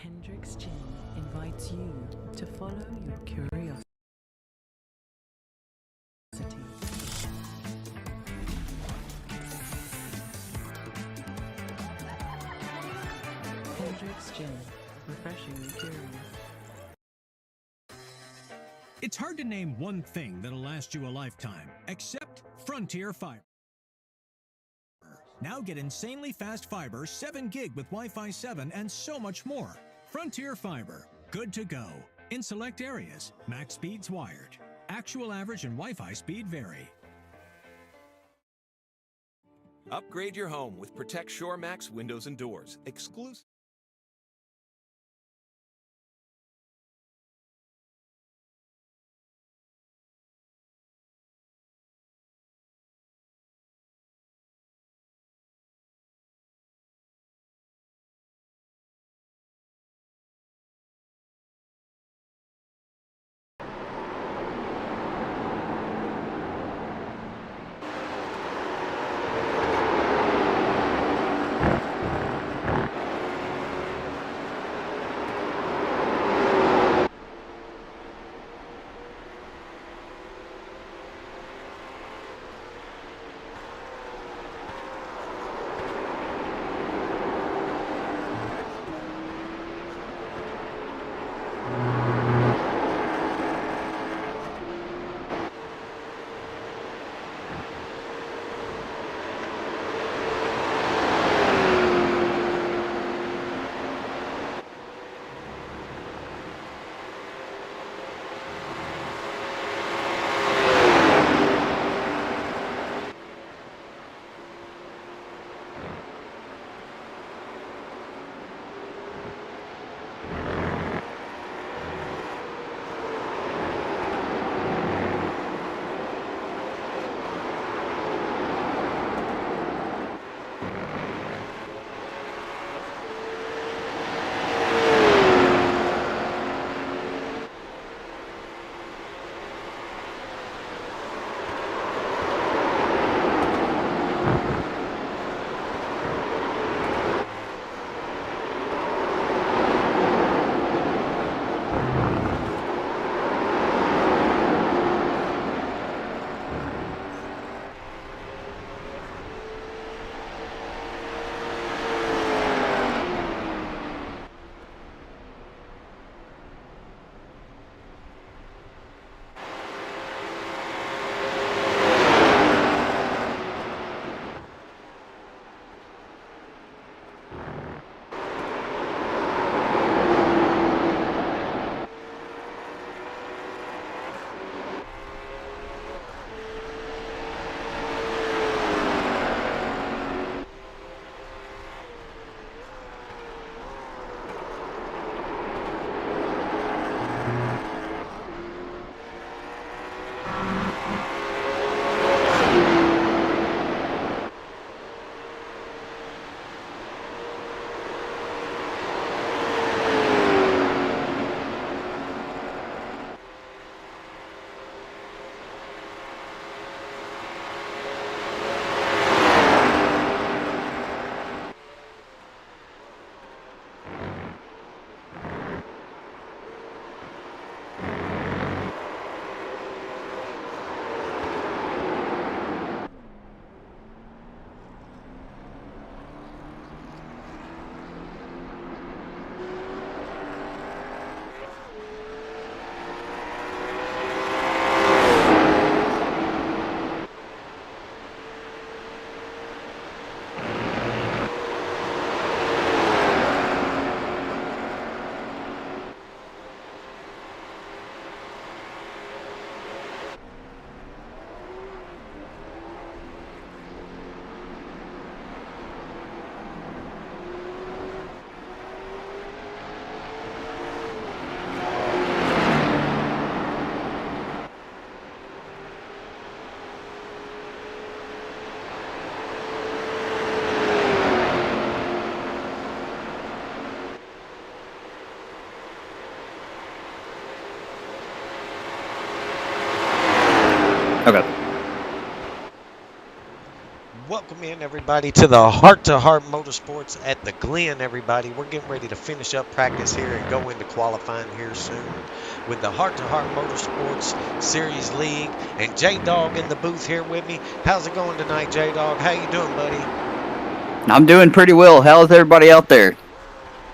Hendrix Gin invites you to follow your curiosity. Hendrix Gin, refreshingly curious. It's hard to name one thing that'll last you a lifetime, except Frontier Fiber. Now get insanely fast fiber, 7 gig with Wi-Fi 7 and so much more. Frontier Fiber, good to go. In select areas, max speeds wired. Actual average and Wi-Fi speed vary. Upgrade your home with Protect ShoreMax windows and doors. Exclusive. What welcome in everybody to the Heart to Heart Motorsports at the Glen, everybody. We're getting ready to finish up practice here and go into qualifying here soon with the Heart to Heart Motorsports Series League. And J-Dog in the booth here with me. How's it going tonight, J-Dog? How you doing, buddy? I'm doing pretty well. How's everybody out there?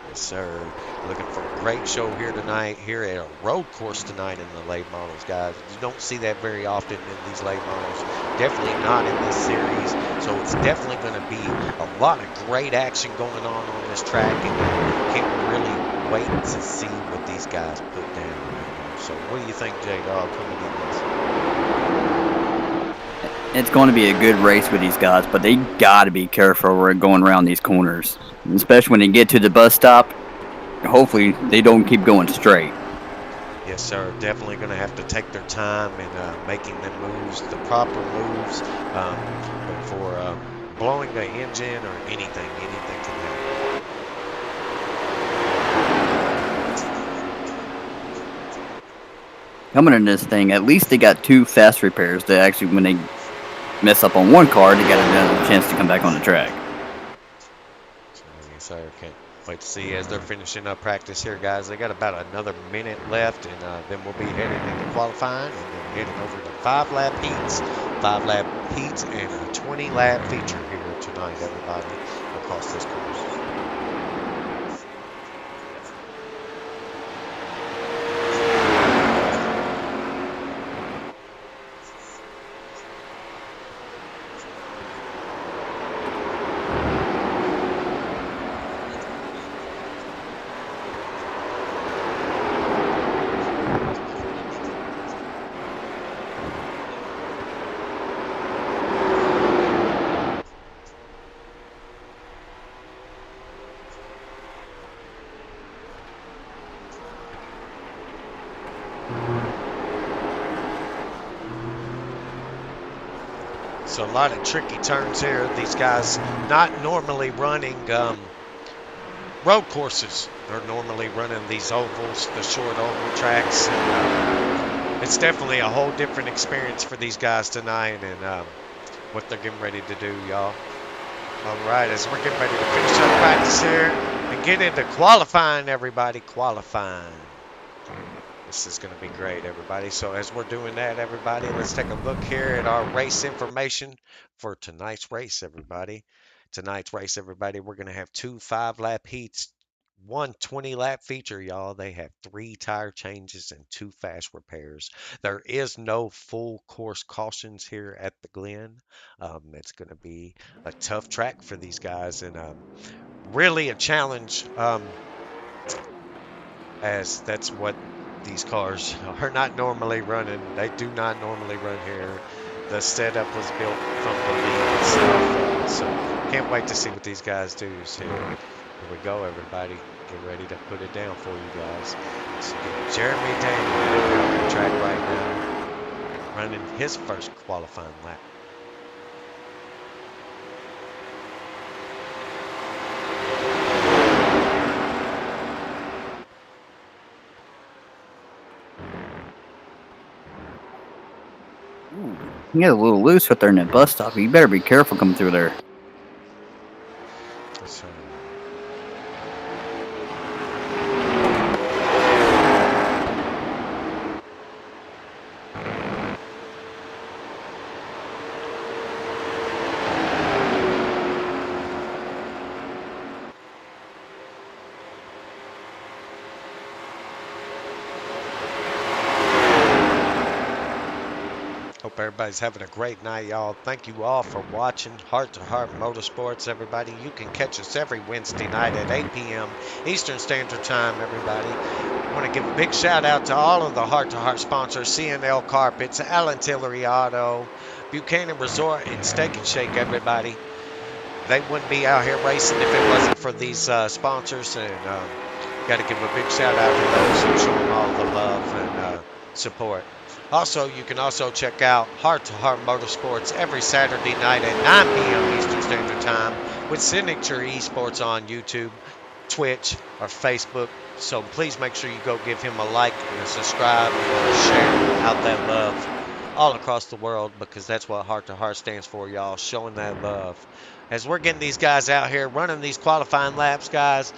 Yes, sir. Looking for a great show here tonight, here at a road course tonight in the Latemodels, guys. You don't see that very often in these Latemodels. Definitely not in this series. So it's definitely going to be a lot of great action going on this track. And can't really wait to see what these guys put down. So what do you think, J-Dog, coming in this? It's going to be a good race with these guys, but they got to be careful when we're going around these corners, especially when they get to the bus stop. Hopefully, they don't keep going straight. Yes, sir. Definitely going to have to take their time in making them moves, the proper moves, before blowing the engine or anything can happen. Coming in this thing, at least they got 2 fast repairs that actually, when they mess up on one car, they got another chance to come back on the track. Yes, sir. Can't wait to see as they're finishing up practice here, guys. They got about another minute left, and then we'll be heading into qualifying and then heading over to 5-lap heats. 5-lap heats and a 20-lap feature here tonight, everybody, across this course. So a lot of tricky turns here. These guys not normally running road courses. They're normally running these ovals, the short oval tracks. And, it's definitely a whole different experience for these guys tonight and what they're getting ready to do, y'all. All right, as we're getting ready to finish up practice here and get into qualifying, everybody, qualifying. This is going to be great, everybody. So as we're doing that, everybody, let's take a look here at our race information for tonight's race, everybody. Tonight's race, everybody, we're going to have 2 5-lap heats, 1 20-lap feature, y'all. They have 3 tire changes and 2 fast repairs. There is no full course cautions here at the Glen. It's going to be a tough track for these guys and really a challenge as that's what these cars are not normally running. They do not normally run here. The setup was built from the lead itself. So can't wait to see what these guys do. So here we go, everybody. Get ready to put it down for you guys. So Jeremy Daniel on the track right now, running his first qualifying lap. You get a little loose right there in that bus stop. You better be careful coming through there. So, hope everybody's having a great night, y'all. Thank you all for watching Heart to Heart Motorsports, everybody. You can catch us every Wednesday night at 8 p.m. Eastern Standard Time, everybody. I want to give a big shout out to all of the Heart to Heart sponsors: CNL Carpets, Allen Tillery Auto, Buchanan Resort, and Steak and Shake, everybody. They wouldn't be out here racing if it wasn't for these sponsors, and got to give a big shout out to those who show them all the love and support. Also, you can also check out Heart to Heart Motorsports every Saturday night at 9 p.m. Eastern Standard Time with Signature Esports on YouTube, Twitch, or Facebook. So please make sure you go give him a like and a subscribe and share out that love. all across the world because that's what Heart to Heart stands for, y'all, showing that love. As we're getting these guys out here running these qualifying laps, guys,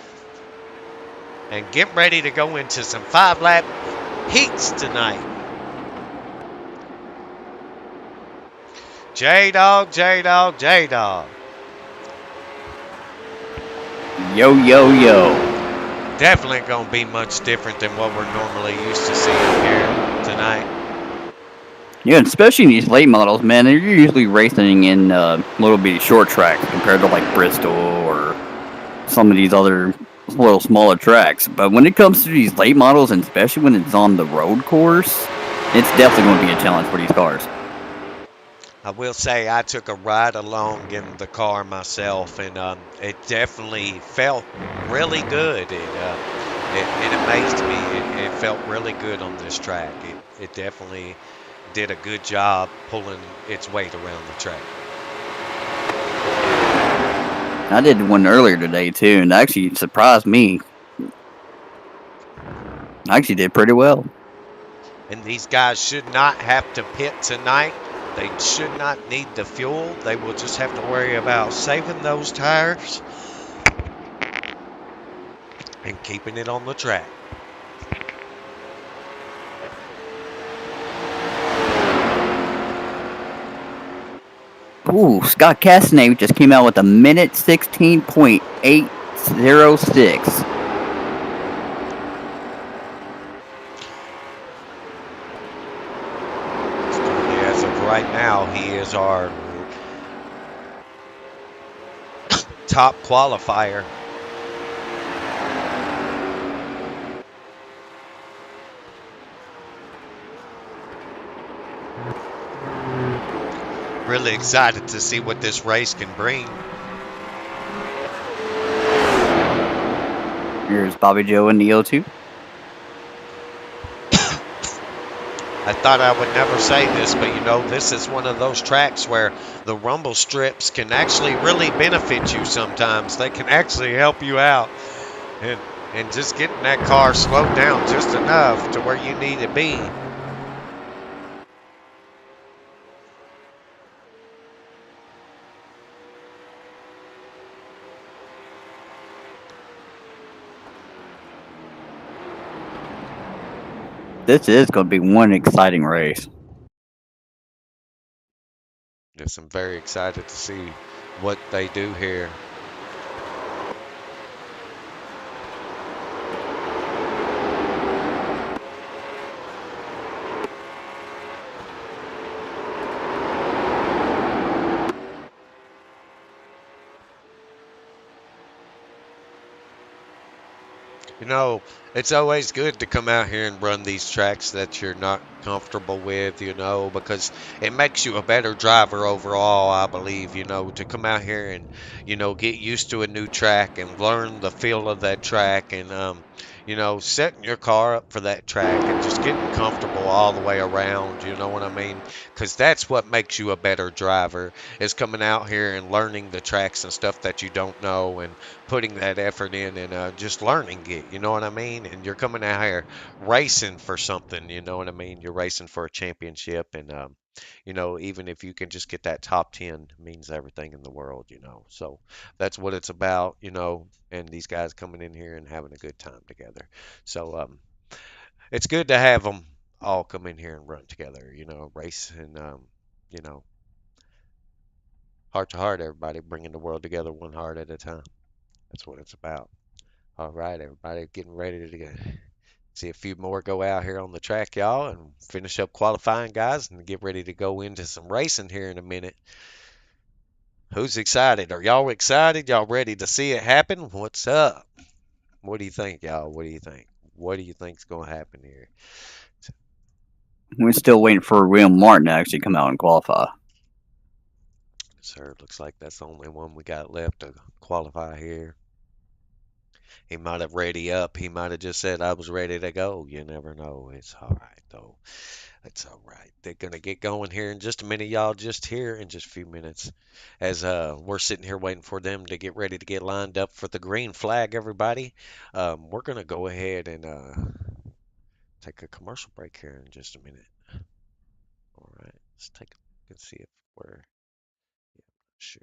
and get ready to go into some 5-lap heats tonight. J-Dog, J-Dog, J-Dog. Yo, yo, yo. Definitely going to be much different than what we're normally used to seeing here tonight. Yeah, especially in these late models, man, they're usually racing in little bitty short tracks compared to like Bristol or some of these other little smaller tracks. But when it comes to these late models, and especially when it's on the road course, it's definitely going to be a challenge for these cars. I will say I took a ride along in the car myself, and it definitely felt really good. It amazed me. It felt really good on this track. It definitely did a good job pulling its weight around the track. I did one earlier today too, and it actually surprised me. I actually did pretty well. And these guys should not have to pit tonight. They should not need the fuel. They will just have to worry about saving those tires and keeping it on the track. Ooh, Scott Castanet just came out with a minute 16.806. As of right now, he is our top qualifier. Really excited to see what this race can bring. Here's Bobby Joe in the O2. I thought I would never say this, but you know, this is one of those tracks where the rumble strips can actually really benefit you sometimes. They can actually help you out. And just getting that car slowed down just enough to where you need to be. This is going to be one exciting race. Yes, I'm very excited to see what they do here. You know, it's always good to come out here and run these tracks that you're not comfortable with, you know, because it makes you a better driver overall, I believe, you know, to come out here and, you know, get used to a new track and learn the feel of that track and, you know, setting your car up for that track and just getting comfortable all the way around, you know what I mean? Because that's what makes you a better driver, is coming out here and learning the tracks and stuff that you don't know and putting that effort in and just learning it, you know what I mean? And you're coming out here racing for something, you know what I mean? You're racing for a championship, and you know, even if you can just get that top 10 means everything in the world, you know. So that's what it's about, you know, and these guys coming in here and having a good time together. So it's good to have them all come in here and run together, you know, race and you know, heart to heart, everybody bringing the world together one heart at a time. That's what it's about. All right, everybody, getting ready to see a few more go out here on the track, y'all, and finish up qualifying, guys, and get ready to go into some racing here in a minute. Who's excited? Are y'all excited? Y'all ready to see it happen? What's up? What do you think, y'all? What do you think? What do you think's going to happen here? We're still waiting for William Martin to actually come out and qualify. Sir, looks like that's the only one we got left to qualify here. He might have ready up. He might have just said, I was ready to go. You never know. It's all right, though. It's all right. They're going to get going here in just a minute, y'all. Just here in just a few minutes. As we're sitting here waiting for them to get ready to get lined up for the green flag, everybody. We're going to go ahead and take a commercial break here in just a minute. All right. Let's take a look and see if we're, yeah, sure.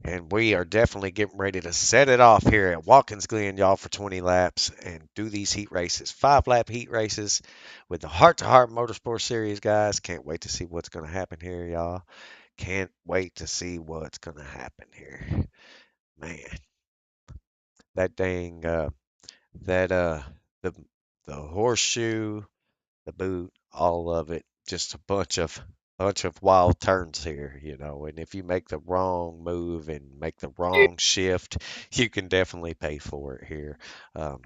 And we are definitely getting ready to set it off here at Watkins Glen, y'all, for 20 laps and do these heat races. 5-lap heat races with the Heart to Heart Motorsport Series, guys. Can't wait to see what's going to happen here, y'all. Can't wait to see what's going to happen here. Man, that dang, that, the, the horseshoe, the boot, all of it. Just a bunch of wild turns here, and if you make the wrong move and make the wrong shift, you can definitely pay for it here. And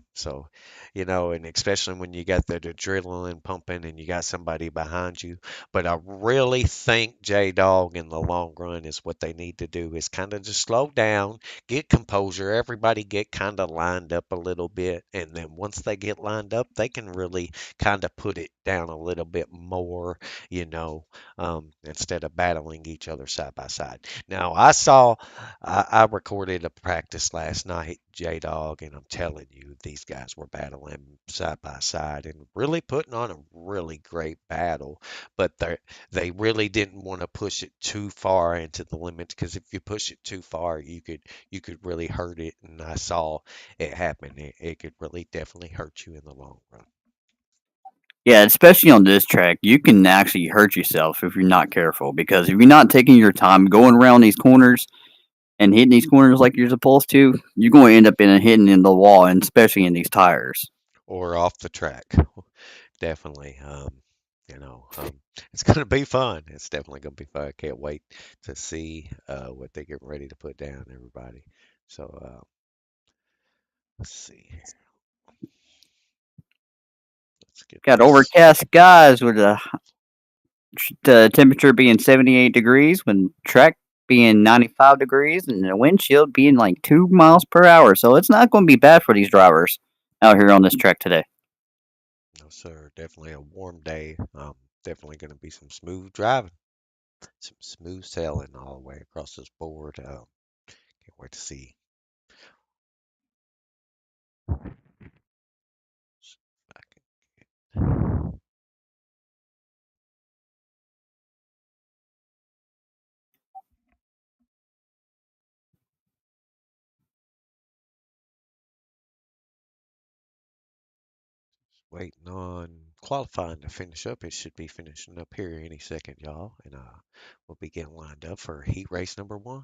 especially when you got the adrenaline pumping and you got somebody behind you. But I really think J Dog in the long run is what they need to do is kind of just slow down, get composure, everybody get kind of lined up a little bit, and then once they get lined up, they can really kind of put it down a little bit more, instead of battling each other side by side. Now, I recorded a practice last night, J Dog, and I'm telling you, these guys were battling side by side and really putting on a really great battle. But they really didn't want to push it too far into the limits because if you push it too far, you could really hurt it. And I saw it happen. It could really definitely hurt you in the long run. Yeah, especially on this track, you can actually hurt yourself if you're not careful. Because if you're not taking your time going around these corners and hitting these corners like you're supposed to, you're going to end up hitting in the wall, and especially in these tires. Or off the track. Definitely. It's going to be fun. It's definitely going to be fun. I can't wait to see what they get ready to put down, everybody. So let's see here. Let's get Got this. overcast skies with the temperature being 78 degrees, when track being 95 degrees, and the windshield being like 2 miles per hour. So it's not going to be bad for these drivers out here on this track today. No, sir. Definitely a warm day. Definitely going to be some smooth driving, some smooth sailing all the way across this board. Can't wait to see. See if I can waiting on qualifying to finish up. It should be finishing up here any second, y'all. And we'll be getting lined up for heat race number 1.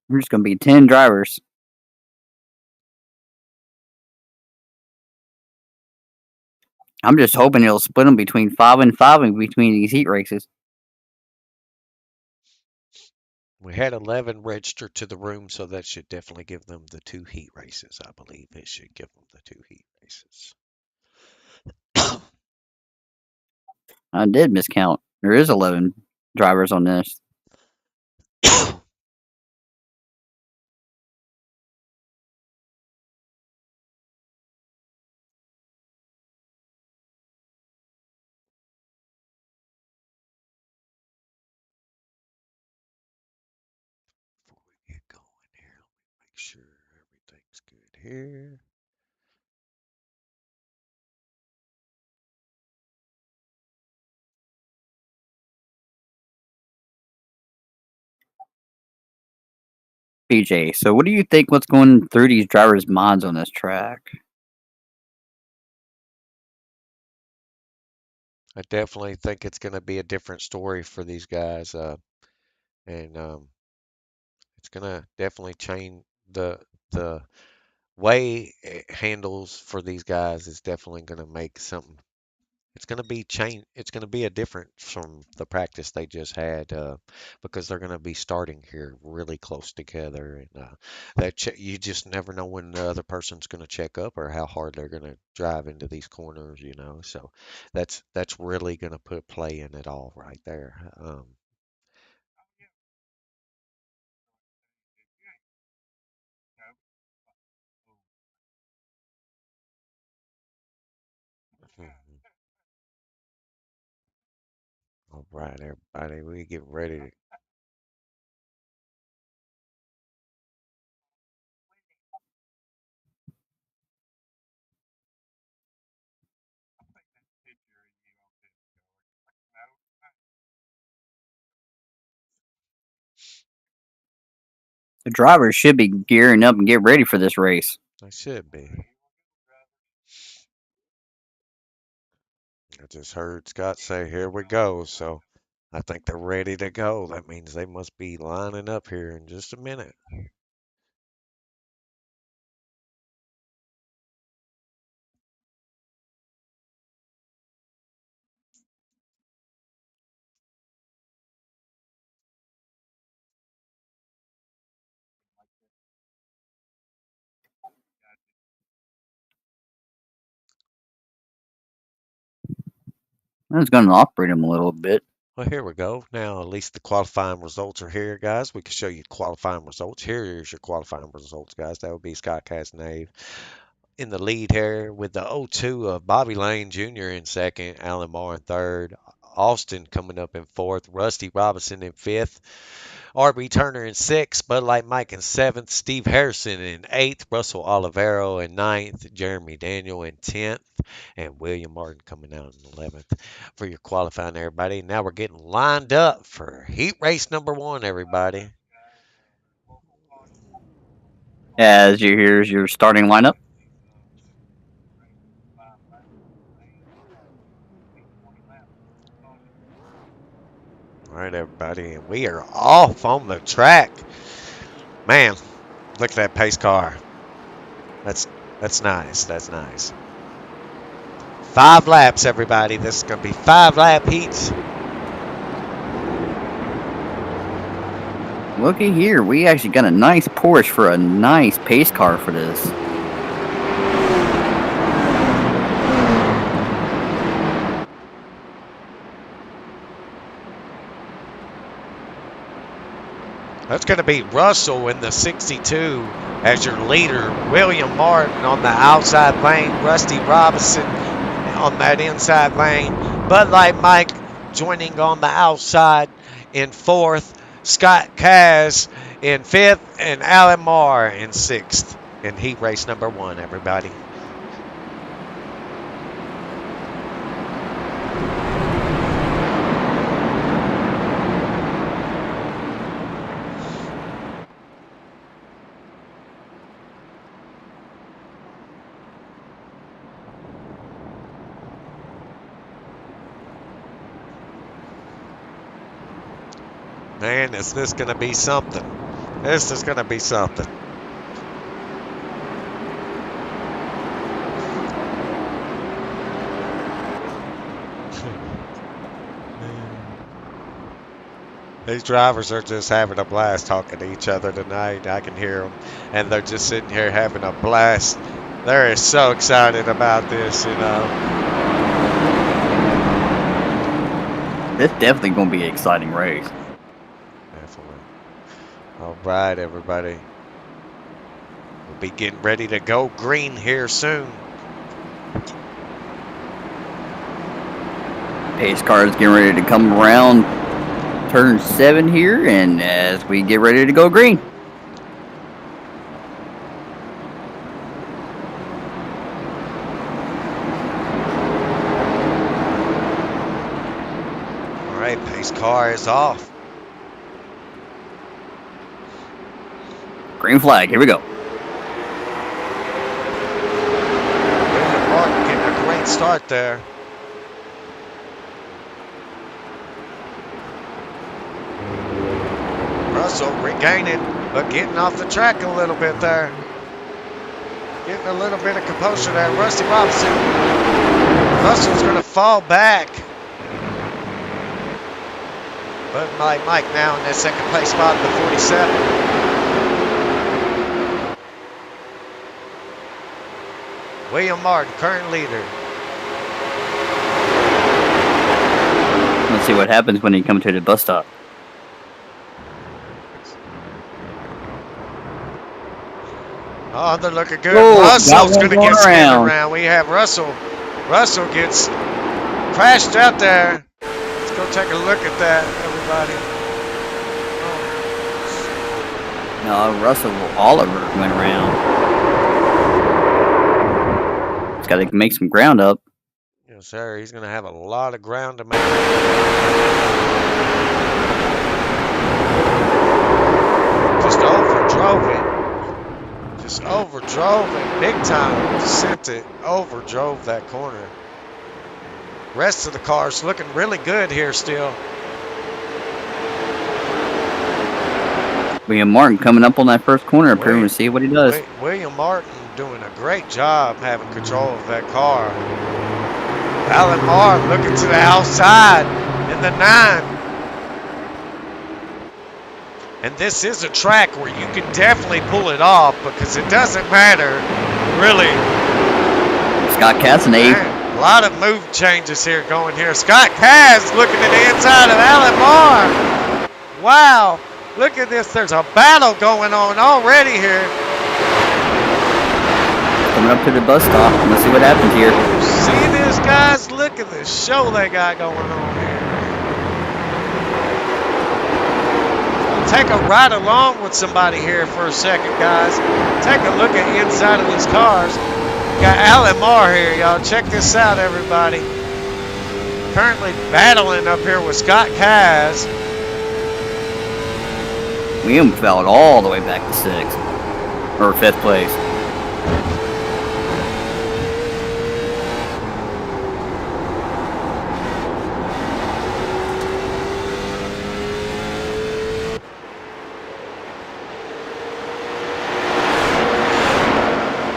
There's going to be 10 drivers. I'm just hoping it'll split them between 5 and 5 in between these heat races. We had 11 registered to the room, so that should definitely give them the 2 heat races. I believe it should give them the 2 heat races. I did miscount. There is 11 drivers on this. Before we get going here, let me make sure everything's good here. PJ, so what do you think what's going through these drivers' minds on this track? I definitely think it's going to be a different story for these guys, and it's going to definitely change the way it handles for these guys is definitely going to make something. It's going to be change. It's going to be a different from the practice they just had because they're going to be starting here really close together, and you just never know when the other person's going to check up or how hard they're going to drive into these corners, you know. So that's really going to put play in it all right there. Mhm. All right, everybody, we get ready to. The drivers should be gearing up and get ready for this race. I should be. I just heard Scott say, "Here we go." So I think they're ready to go. That means they must be lining up here in just a minute. I was going to operate them a little bit. Well, here we go. Now, at least the qualifying results are here, guys. We can show you qualifying results. Here's your qualifying results, guys. That would be Scott Casnave in the lead here with the 0-2 of Bobby Lane Jr. in second, Alan Moore in third, Austin coming up in fourth, Rusty Robinson in fifth, R.B. Turner in sixth, Bud Light Mike in seventh, Steve Harrison in eighth, Russell Olivero in ninth, Jeremy Daniel in 10th, and William Martin coming out in 11th for your qualifying, everybody. Now we're getting lined up for heat race number 1, everybody. As here's your starting lineup. All right, everybody, and we are off on the track. Man, look at that pace car. That's nice. That's nice. 5 laps, everybody. This is going to be 5-lap heats. Looky here, we actually got a nice Porsche for a nice pace car for this. That's going to be Russell in the 62 as your leader. William Martin on the outside lane. Rusty Robinson on that inside lane. Bud Light Mike joining on the outside in fourth. Scott Kaz in fifth. And Alan Marr in sixth in heat race number 1, everybody. Man, is this going to be something? This is going to be something. These drivers are just having a blast talking to each other tonight. I can hear them, and they're just sitting here having a blast. They're so excited about this, you know. This definitely going to be an exciting race. Definitely. All right, everybody. We'll be getting ready to go green here soon. Pace car is getting ready to come around turn 7 here, and as we get ready to go green. All right, pace car is off. Green flag, here we go. William Martin getting a great start there. Russell regaining, but getting off the track a little bit there. Getting a little bit of composure there. Rusty Robinson. Russell's going to fall back. But Mike now in that second place spot in the 47. William Martin, current leader. Let's see what happens when he comes to the bus stop. Oh, they're looking good. Whoa, Russell's going to get skinned around. around. We have Russell. Russell gets crashed out there. Let's go take a look at that, everybody. No, Russell Oliver went around. He's got to make some ground up. Yes, sir. He's going to have a lot of ground to make. Just overdrove it. Just overdrove it big time. Sent it, overdrove that corner. Rest of the cars looking really good here still. William Martin coming up on that first corner up here and see what he does. William Martin doing a great job having control of that car. Alan Marr looking to the outside in the 9. And this is a track where you can definitely pull it off because it doesn't matter, really. Scott Castanade. A lot of move changes here going here. Scott Kaz looking at the inside of Alan Marr. Wow, look at this. There's a battle going on already here. Coming up to the bus stop. Let's see what happens here. See this, guys? Look at this show they got going on here. Take a ride along with somebody here for a second, guys. Take a look at the inside of these cars. Got Alan Marr here, y'all. Check this out, everybody. Currently battling up here with Scott Kaz. William fell all the way back to 6th. Or 5th place.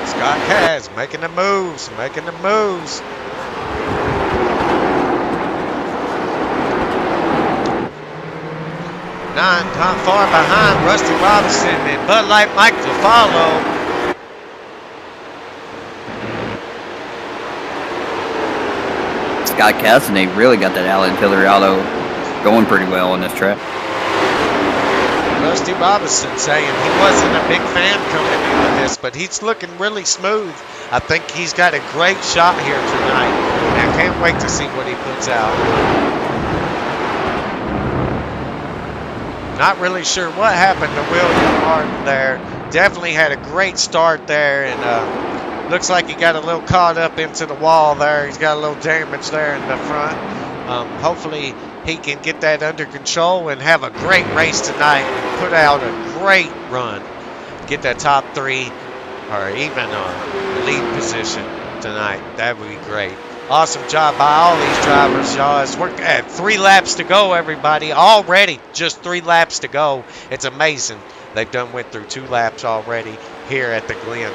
Scott Kaz making the moves, making the moves. Not far behind Rusty Robinson and Bud Light Mike to follow. Scott Castanade really got that Alan Tillery auto going pretty well on this track. Rusty Robinson saying he wasn't a big fan coming into this, but he's looking really smooth. I think he's got a great shot here tonight, and I can't wait to see what he puts out. Not really sure what happened to William Martin there. Definitely had a great start there, and looks like he got a little caught up into the wall there. He's got a little damage there in the front. Hopefully he can get that under control and have a great race tonight and put out a great run. Get that top 3 or even a lead position tonight. That would be great. Awesome job by all these drivers, y'all. We're at 3 laps to go, everybody. Already, just 3 laps to go. It's amazing. They've went through 2 laps already here at the Glen.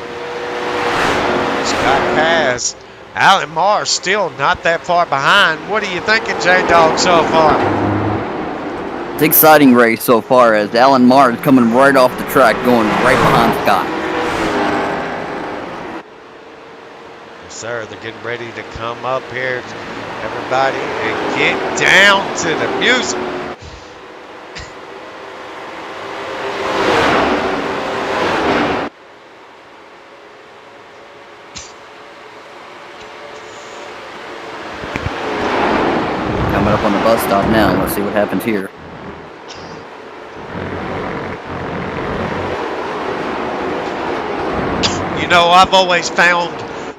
Scott Kaz. Alan Marr still not that far behind. What are you thinking, J-Dog, so far? It's an exciting race so far as Alan Marr is coming right off the track, going right behind Scott. Yes, sir. They're getting ready to come up here, everybody, and get down to the music. Coming up on the bus stop now. Let's see what happens here. You know, I've always found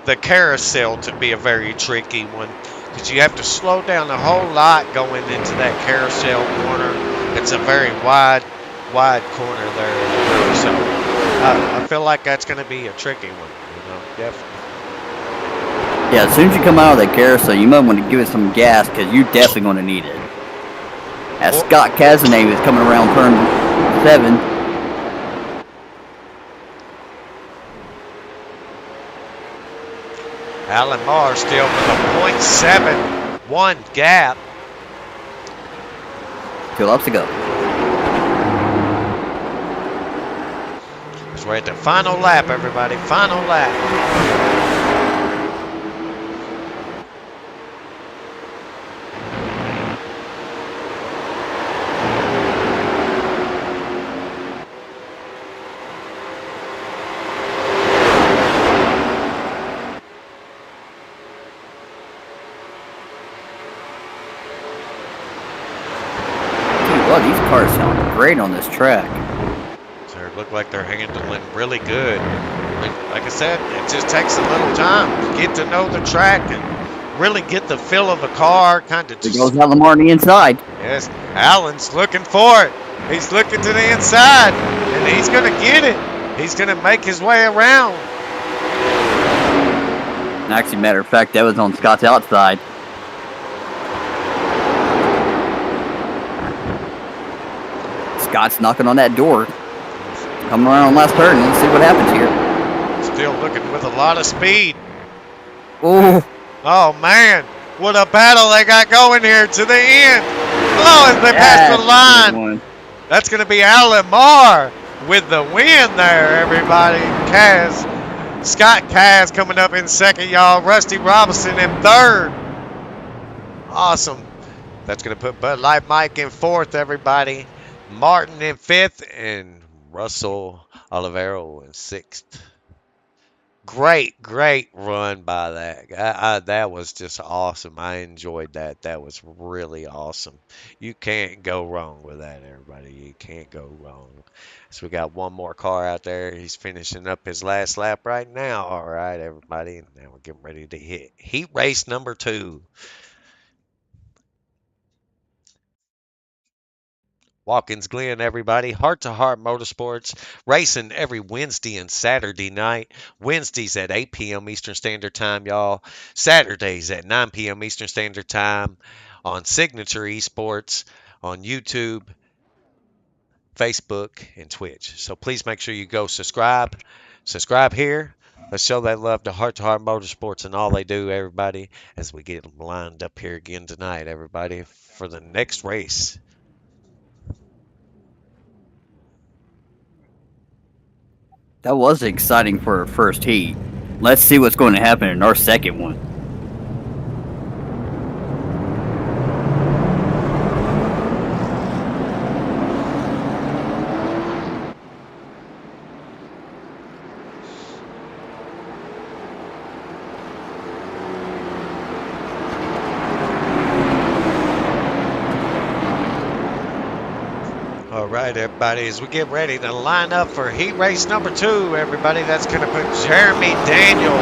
the carousel to be a very tricky one because you have to slow down a whole lot going into that carousel corner. It's a very wide corner there. So I feel like that's going to be a tricky one. You know, definitely. Yeah, as soon as you come out of that carousel, you might want to give it some gas because you're definitely going to need it. As Scott Cazenave is coming around turn 7. Alan Marr still with a .71 gap. 2 laps to go. So we're at the final lap, everybody. Final lap. Well, these cars sound great on this track. So it look like they're handling really good. Like I said, it just takes a little time to get to know the track and really get the feel of the car. Kind of just. There goes Alan Marr on the inside. Yes, Alan's looking for it. He's looking to the inside, and he's going to get it. He's going to make his way around. Actually, matter of fact, that was on Scott's outside. Scott's knocking on that door. Coming around on last turn. Let's see what happens here. Still looking with a lot of speed. Oh. Oh, man. What a battle they got going here to the end. Oh, as they pass the line. That's going to be Alan Marr with the win there, everybody. Kaz. Scott Kaz coming up in second, y'all. Rusty Robinson in third. Awesome. That's going to put Bud Light Mike in fourth, everybody. Martin in fifth and Russell Olivero in sixth. Great run by that. That was just awesome. I enjoyed that. That was really awesome. You can't go wrong with that, everybody. You can't go wrong. So we got one more car out there. He's finishing up his last lap right now. All right, everybody. Now we're getting ready to hit heat race number 2. Watkins Glen, everybody. Heart to Heart Motorsports, racing every Wednesday and Saturday night. Wednesdays at 8 p.m. Eastern Standard Time, y'all. Saturdays at 9 p.m. Eastern Standard Time on Signature Esports, on YouTube, Facebook, and Twitch. So please make sure you go subscribe. Subscribe here. Let's show that love to Heart Motorsports and all they do, everybody, as we get them lined up here again tonight, everybody, for the next race. That was exciting for our first heat. Let's see what's going to happen in our second one. All right, everybody, as we get ready to line up for heat race number 2, everybody, that's going to put Jeremy Daniel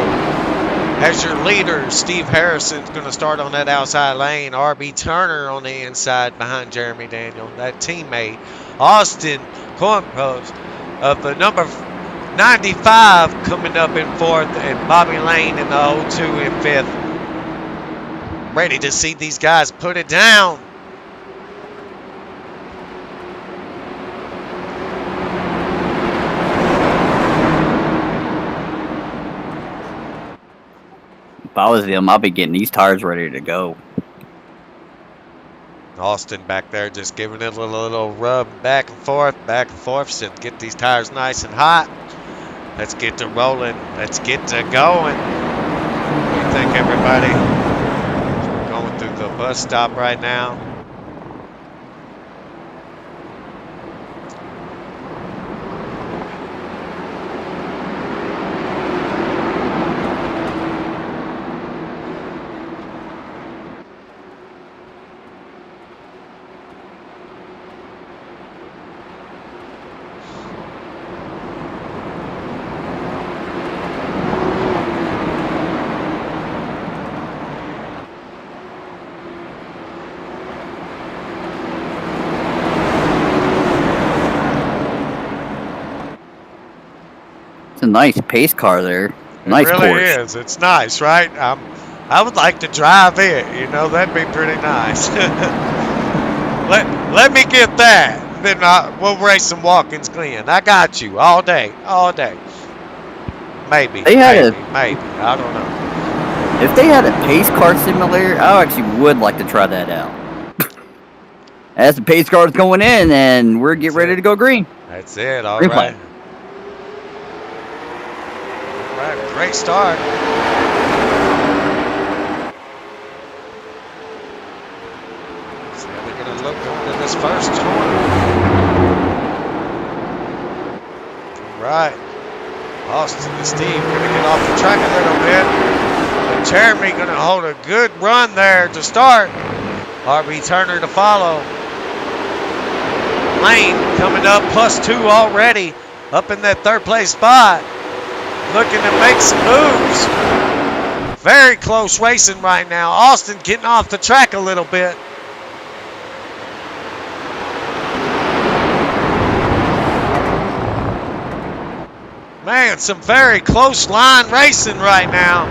as your leader. Steve Harrison's going to start on that outside lane. RB Turner on the inside behind Jeremy Daniel, that teammate. Austin Cornrose of the number 95 coming up in 4th, and Bobby Lane in the 02 in 5th. Ready to see these guys put it down. If I was them, I'd be getting these tires ready to go. Austin back there just giving it a little rub back and forth. So get these tires nice and hot. Let's get to rolling. Let's get to going. What do you think, everybody? We're going through the bus stop right now. It's a nice pace car there. Nice It really Porsche. is. It's nice, right? I would like to drive it. You know, that'd be pretty nice. let me get that. Then we'll race some Watkins Glen. I got you all day, all day. Maybe. Maybe. I don't know. If they had a pace car simulator, I actually would like to try that out. As the pace car's going in, and we're getting ready to go green. That's it. All Green right. flag. All right. Great start. So they're going to look going to this first corner. All right. Austin and Steve going to get off the track a little bit. But Jeremy going to hold a good run there to start. RB Turner to follow. Lane coming up +2 already. Up in that third place spot. Looking to make some moves. Very close racing right now. Austin getting off the track a little bit. Man, some very close line racing right now.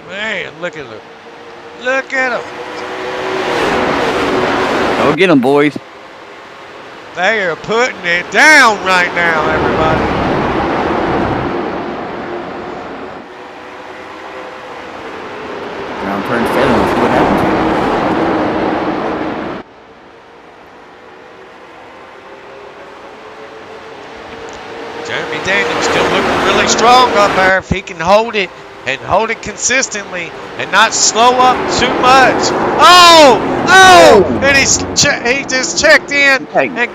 Man, look at him. Look at him. Go get them, boys. They are putting it down right now, everybody. Around turn 7, let's see what happens here. Jeremy Daniels still looking really strong up there if he can hold it and hold it consistently and not slow up too much. And he just checked in. And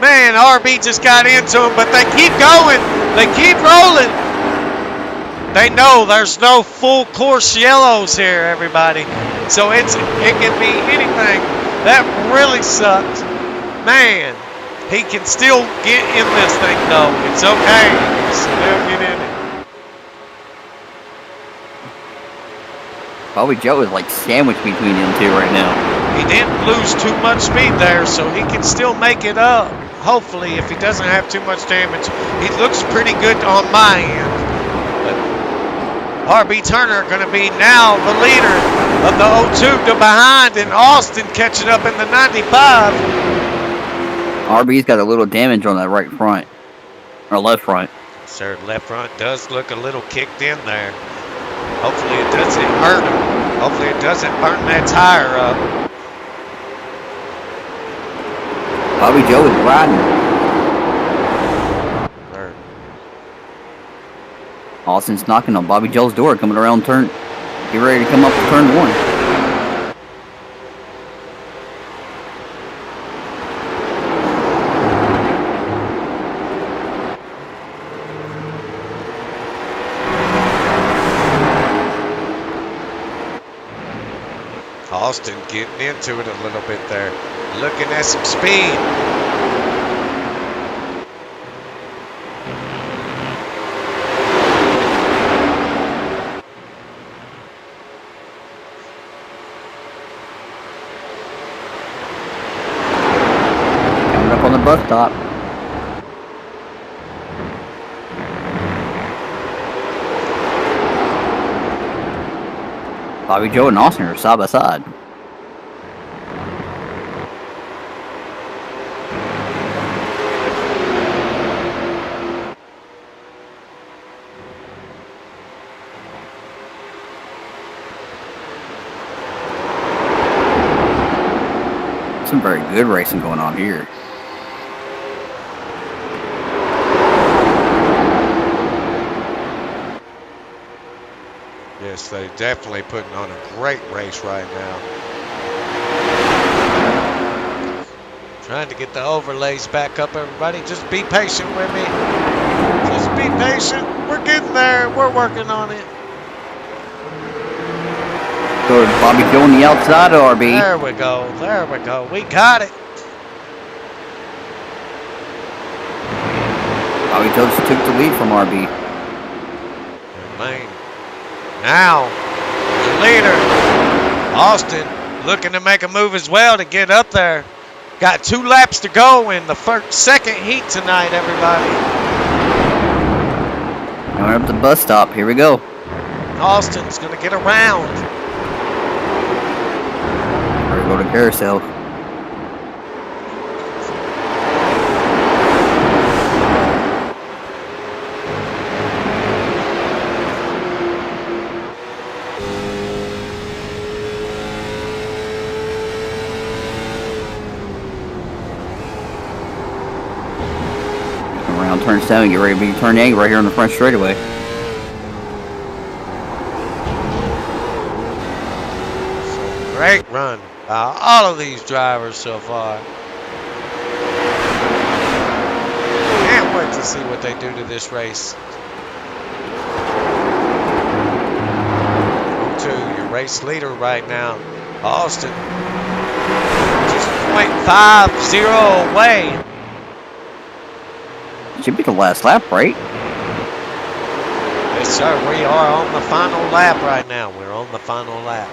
man, RB just got into him, but they keep going. They keep rolling. They know there's no full course yellows here, everybody. So it can be anything. That really sucks. Man, he can still get in this thing, though. It's okay. He can still get in it. Bobby Joe is like sandwiched between them two right now. He didn't lose too much speed there, so he can still make it up. Hopefully, if he doesn't have too much damage. He looks pretty good on my end. But RB Turner going to be now the leader of the 02 to behind, and Austin catching up in the 95. RB's got a little damage on that right front. Or left front. Sir, left front does look a little kicked in there. Hopefully it doesn't hurt him. Hopefully it doesn't burn that tire up. Bobby Joe is riding. Austin's knocking on Bobby Joe's door coming around turn. Get ready to come up to turn 1. Austin getting into it a little bit there. Looking at some speed. bus stop. Bobby Joe and Austin are side by side. Some very good racing going on here. Yes, they're definitely putting on a great race right now. Trying to get the overlays back up, everybody. Just be patient with me. Just be patient. We're getting there. We're working on it. Go to Bobby Joe on the outside, RB. There we go. There we go. We got it. Bobby Joe just took the lead from RB. Man. Now, the leader, Austin, looking to make a move as well to get up there. Got 2 laps to go in the second heat tonight, everybody. Now we're up the bus stop. Here we go. Austin's going to get around. We're going to carousel. Around turn 7, get ready to be turn 8 right here on the front straightaway. Great run by all of these drivers so far. Can't wait to see what they do to this race. 2, your race leader right now, Austin. Just 0.50 away. Should be the last lap, right? Yes, sir. We are on the final lap right now. We're on the final lap.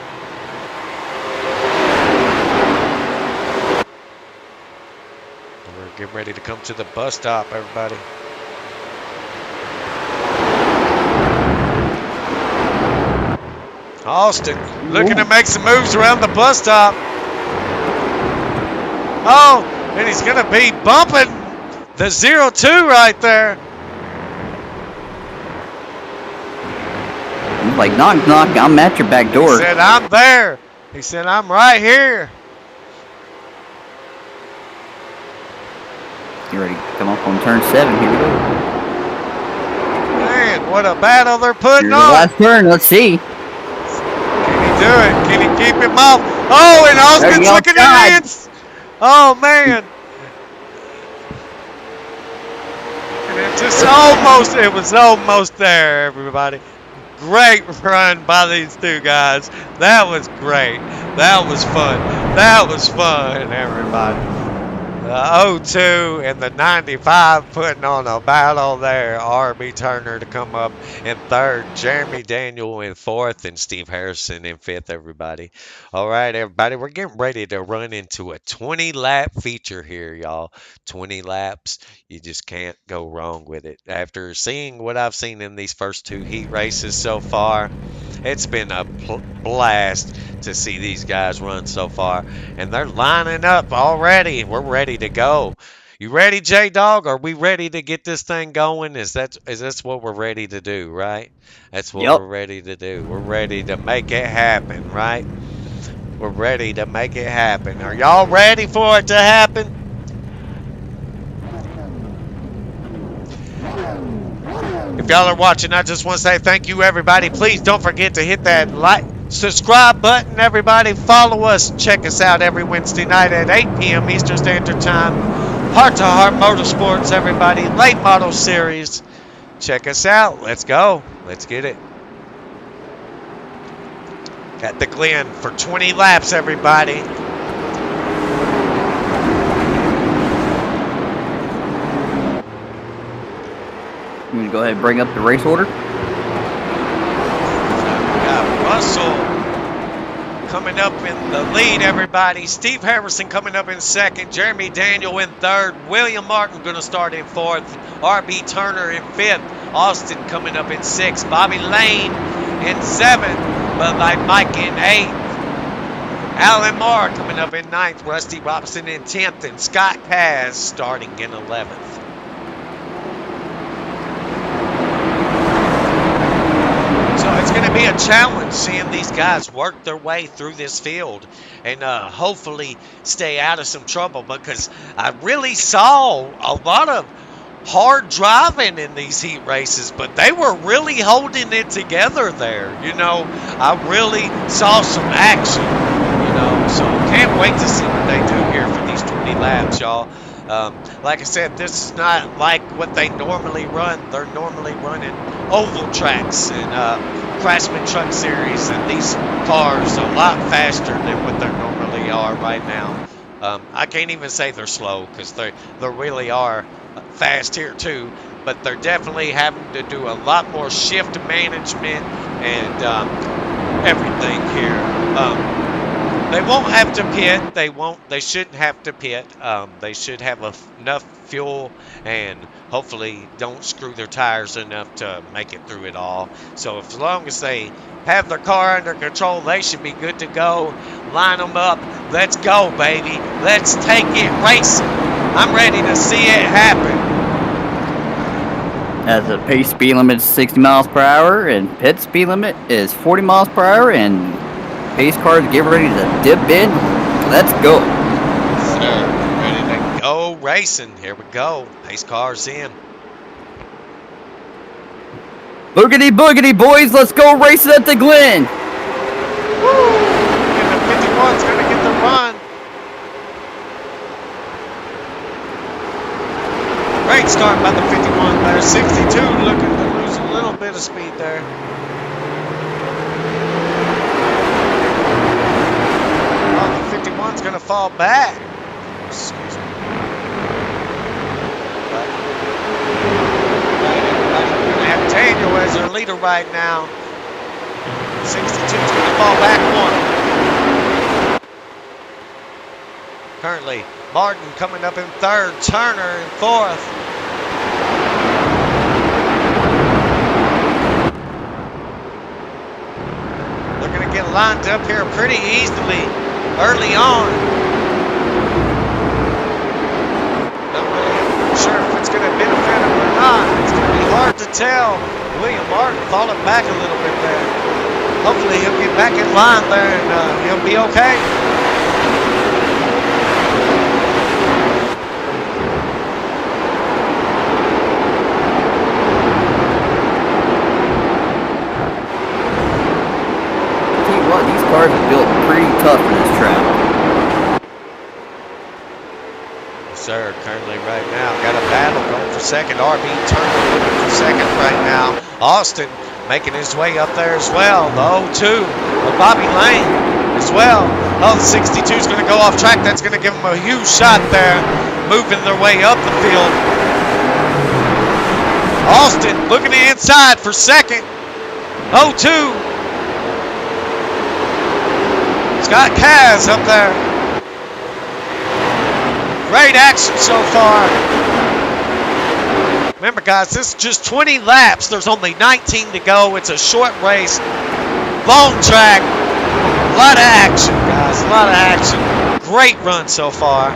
We're getting ready to come to the bus stop, everybody. Austin looking to make some moves around the bus stop. Oh, and he's going to be bumping the 0-2 right there. He's like, knock, knock, I'm at your back door. He said, I'm there. He said, I'm right here. You ready to come up on turn 7? Here we go. Man, what a battle they're putting Here's on. the last turn. Let's see. Can he do it? Can he keep him off? Oh, and Austin's looking at it. Oh, man. And it was almost there, everybody. Great run by these 2 guys. That was great. That was fun. That was fun, everybody. The 02 and the 95 putting on a battle there. RB Turner to come up in 3rd. Jeremy Daniel in 4th. And Steve Harrison in 5th, everybody. All right, everybody. We're getting ready to run into a 20-lap feature here, y'all. 20 laps. You just can't go wrong with it. After seeing what I've seen in these first 2 heat races so far, it's been a blast to see these guys run so far. And they're lining up already. We're ready to go. You ready, J-Dog? Are we ready to get this thing going? Is this what we're ready to do, right? That's what we're ready to do. We're ready to make it happen, right? We're ready to make it happen. Are y'all ready for it to happen? If y'all are watching, I just want to say thank you, everybody. Please don't forget to hit that like, subscribe button, everybody. Follow us. Check us out every Wednesday night at 8 p.m. Eastern Standard Time. Heart to Heart Motorsports, everybody. Late Model Series. Check us out. Let's go. Let's get it. At the Glen for 20 laps, everybody. I'm going to go ahead and bring up the race order. We got Russell coming coming up in the lead, everybody. Steve Harrison coming up in second. Jeremy Daniel in third. William Martin going to start in fourth. R.B. Turner in fifth. Austin coming up in sixth. Bobby Lane in seventh. Bud Light Mike in eighth. Alan Moore coming up in ninth. Rusty Robson in 10th. And Scott Paz starting in 11th. So it's going to be a challenge seeing these guys work their way through this field and hopefully stay out of some trouble, because I really saw a lot of hard driving in these heat races, but they were really holding it together there. You know, I really saw some action, you know, so can't wait to see what they do here for these 20 laps, y'all. Like I said, this is not like what they normally run. They're normally running oval tracks and Craftsman Truck Series, and these cars are a lot faster than what they normally are right now. I can't even say they're slow, because they really are fast here too, but they're definitely having to do a lot more shift management and everything here. They won't have to pit. They shouldn't have to pit. They should have enough fuel and hopefully don't screw their tires enough to make it through it all. So as long as they have their car under control, they should be good to go. Line them up. Let's go, baby. Let's take it racing. I'm ready to see it happen. As the pace speed limit is 60 miles per hour and pit speed limit is 40 miles per hour, and pace cars get ready to dip in. Let's go. Sir, ready to go racing. Here we go. Pace cars in. Boogity boogity, boys. Let's go racing at the Glen. Woo! And the 51's going to get the run. Great start by the 51 there. 62 looking to lose a little bit of speed there. Going to fall back. Excuse me. We're going to have Daniel as their leader right now. 62 is going to fall back one. Currently, Martin coming up in third. Turner in fourth. They're going to get lined up here pretty easily early on. Not really sure if it's going to benefit him or not. It's going to be hard to tell. William Martin falling back a little bit there. Hopefully he'll get back in line there and he'll be okay. These cars are built pretty tough for this track. Yes, sir. Currently right now, got a battle going for second. RB Turner looking for second right now. Austin making his way up there as well. The 02 of Bobby Lane as well. Oh, the 62 is going to go off track. That's going to give them a huge shot there, moving their way up the field. Austin looking inside for second. 02. Scott Kaz up there. Great action so far. Remember, guys, this is just 20 laps. There's only 19 to go. It's a short race. Long track. A lot of action, guys. A lot of action. Great run so far.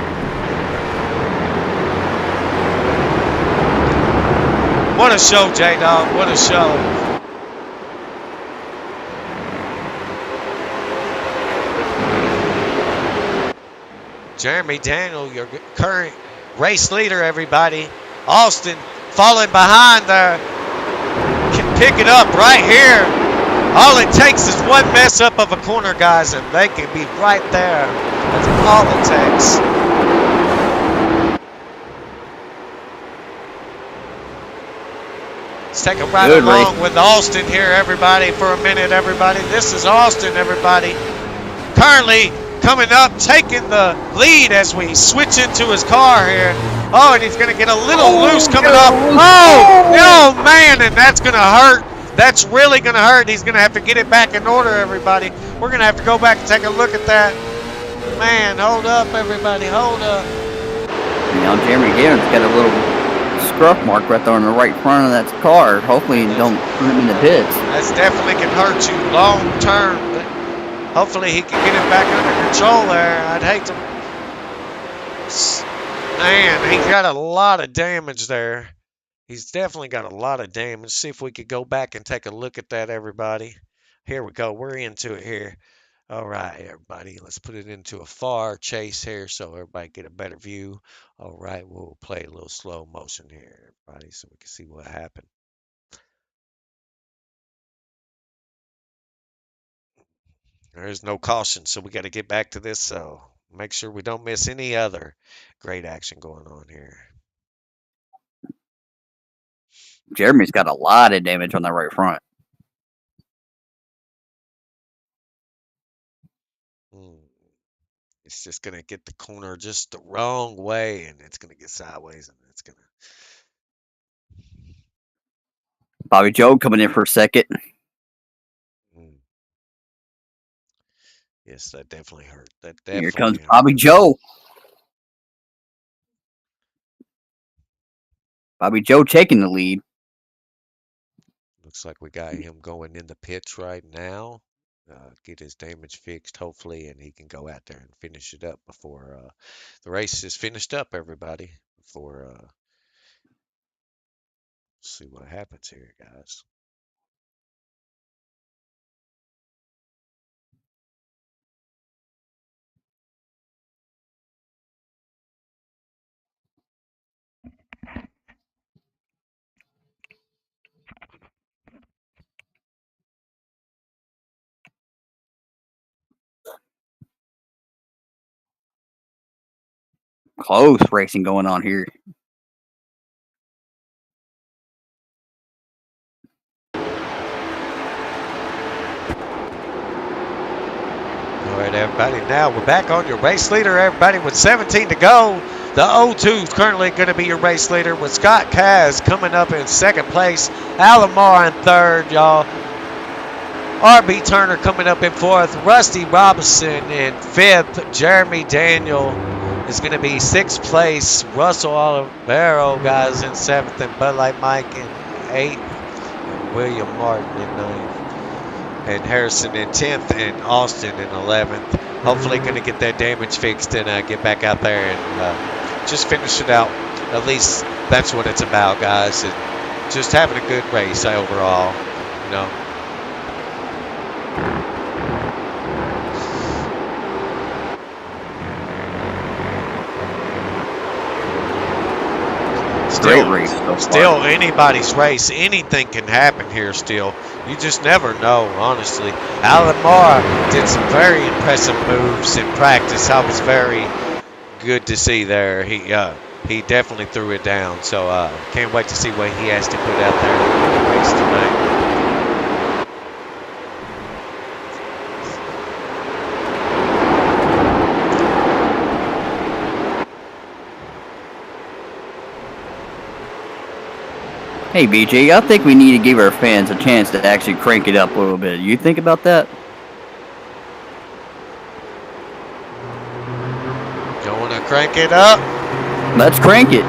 What a show, J-Dog. What a show. Jeremy Daniel, your current race leader, everybody. Austin falling behind there. Can pick it up right here. All it takes is one mess up of a corner, guys, and they can be right there. That's all it takes. Let's take a ride along with Austin here, everybody, for a minute, everybody. This is Austin, everybody. Currently coming up, taking the lead as we switch into his car here. Oh, and he's going to get a little loose coming up. Oh, man, and that's going to hurt That's really going to hurt. He's going to have to get it back in order, everybody. We're going to have to go back and take a look at that. Man, hold up, everybody. Hold up. Now, Jeremy Garen's got a little scruff mark right there on the right front of that car. Hopefully, he don't put him in the pits. That's definitely can hurt you long term. But hopefully, he can get it back under control there. I'd hate to. Man, he's got a lot of damage there. He's definitely got a lot of damage. See if we could go back and take a look at that, everybody. Here we go. We're into it here. All right, everybody. Let's put it into a far chase here so everybody get a better view. All right, we'll play a little slow motion here, everybody, so we can see what happened. There's no caution, so we got to get back to this. So make sure we don't miss any other great action going on here. Jeremy's got a lot of damage on the right front. It's just going to get the corner just the wrong way, and it's going to get sideways, and it's going to... Bobby Joe coming in for a second. Yes, that definitely hurt. That definitely Here comes hurt. Bobby Joe. Bobby Joe taking the lead. Looks like we got him going in the pits right now. Get his damage fixed, hopefully, and he can go out there and finish it up before the race is finished up, everybody. Before see what happens here, guys. Close racing going on here. All right, everybody. Now we're back on your race leader, everybody, with 17 to go. The O2 is currently going to be your race leader with Scott Kaz coming up in second place. Alomar in third, y'all. RB Turner coming up in fourth. Rusty Robinson in fifth. Jeremy Daniel is going to be sixth place. Russell Olivero, guys, in seventh. And Bud Light Mike in eighth. And William Martin in ninth. And Harrison in 10th, and Austin in 11th. Hopefully going to get that damage fixed and get back out there and just finish it out. At least that's what it's about, guys. And just having a good race overall, you know. Great race so still anybody's race. Anything can happen here still. You just never know, honestly. Alomar did some very impressive moves in practice. I was very good to see there. He definitely threw it down. So can't wait to see what he has to put out there in the race tonight. Hey, BJ, I think we need to give our fans a chance to actually crank it up a little bit. You think about that? You want to crank it up? Let's crank it.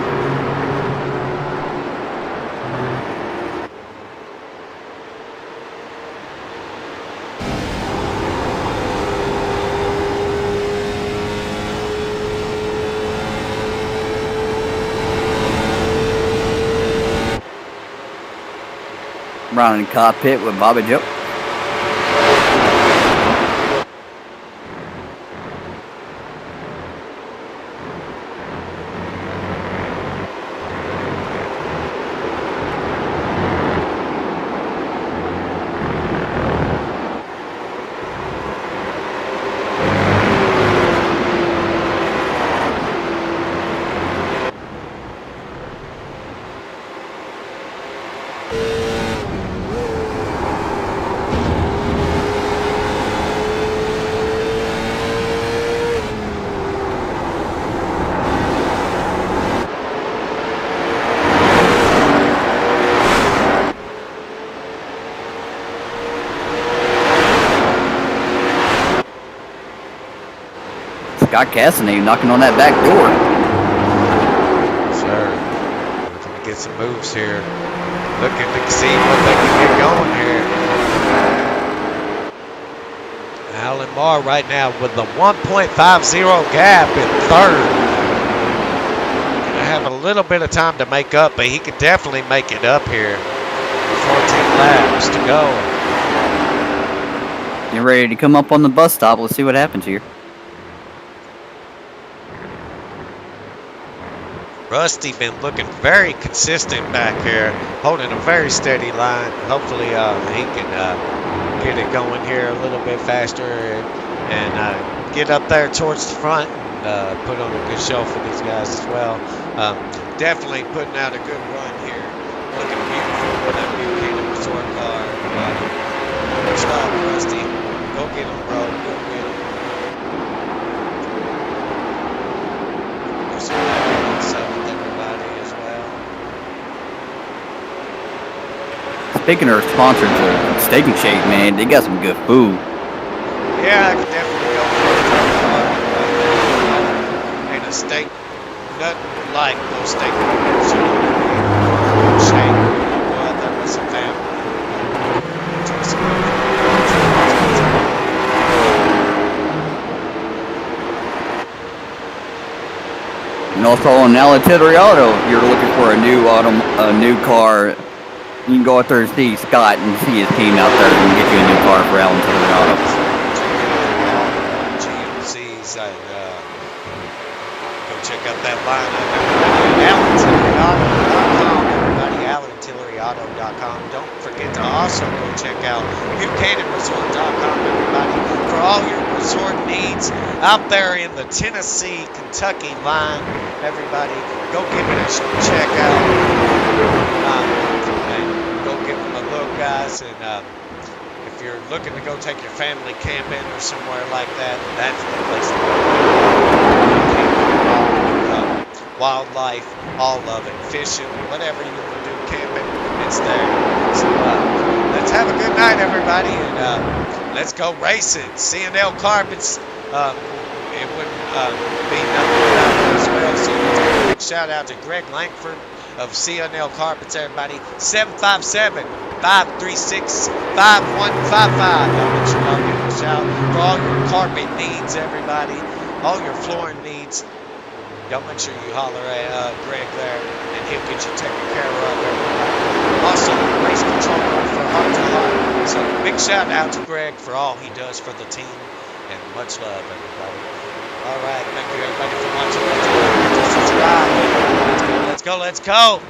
Round in the cockpit with Bobby Joe. Scott Castanet knocking on that back door. Sure. Looking to get some moves here. Looking to see what they can get going here. Alan Marr right now with the 1.50 gap in third. Gonna have a little bit of time to make up, but he could definitely make it up here. 14 laps to go. You're ready to come up on the bus stop. Let's see what happens here. Rusty been looking very consistent back here, holding a very steady line. Hopefully he can get it going here a little bit faster and get up there towards the front and put on a good show for these guys as well. Definitely putting out a good run here. Looking beautiful with that Buchanan Resort car. Good job, Rusty. Go get him, bro. Go get him. There's some with everybody as well. Speaking of sponsors, Steak and Shake, man, they got some good food. Yeah, I could definitely go for it. Ain't a steak, nothing like those steak and shake. Go out there with some family. Enjoy some good food. And also on Tillery Auto, if you're looking for a new car, you can go out there and see Scott and see his team out there and get you a new car for Allen Tillery Auto. GMC's, go check out that lineup. AllenTilleryAuto.com, everybody. AllenTilleryAuto.com. Don't forget to also go check out BuchananResort.com, everybody, for all your resort needs out there in the Tennessee, Kentucky line. Everybody, go give it a check out. And go give them a look, guys. And if you're looking to go take your family camping or somewhere like that, that's the place to go. Wildlife, all of it. Fishing, whatever you want to do, camping, it's there. So let's have a good night, everybody, and let's go racing. C&L Carpets, it wouldn't be nothing without them as well. So let's give a big shout out to Greg Langford of C&L Carpets, everybody. 757-536-5155. Y'all make sure y'all give him a shout for all your carpet needs, everybody. All your flooring needs. Y'all make sure you holler at Greg there, and he'll get you taken care of, everybody. Also, race controller for Heart to Heart. So big shout out to Greg for all he does for the team, and much love, everybody. All right, thank you, everybody, for watching. Let's go, let's go.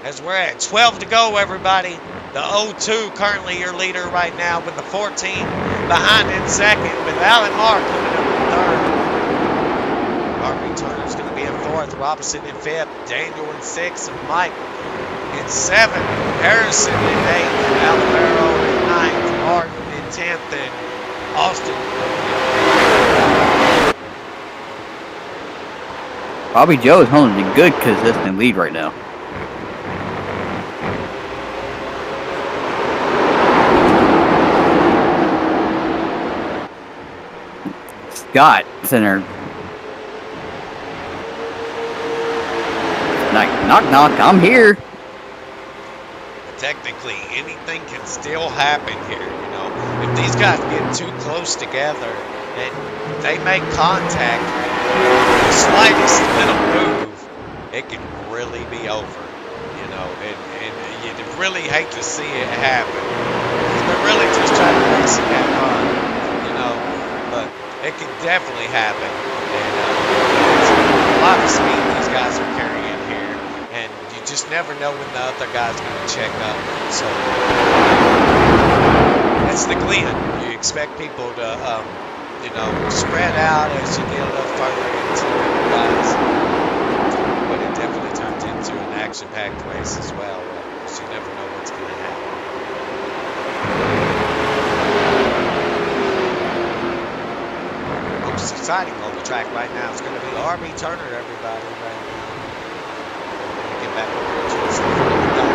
As we're at 12 to go, everybody. The 02 currently your leader right now with the 14 behind in second, with Alan Marr coming up in third. Harvey Turner's going to be in fourth, Robinson in fifth, Daniel in sixth, and Mike in seventh, Harrison in eighth, Alvaro in ninth, Martin in 10th, and Austin. Bobby Joe is holding a good, consistent lead right now. Scott Center. Knock, knock, I'm here. Technically, anything can still happen here, you know. If these guys get too close together and they make contact, the slightest little move, it can really be over, you know. And you really hate to see it happen. They're really just trying to race and have fun, you know. But it can definitely happen. And there's a lot of speed these guys are carrying here. And you just never know when the other guy's going to check up. So it's the Glen. You expect people to, you know, spread out as you get a little further into the guys. But it definitely turns into an action-packed race as well. So you never know what's going to happen. Most exciting on the track right now is going to be R.B. Turner, everybody, right now. Get back over here to the front of the back.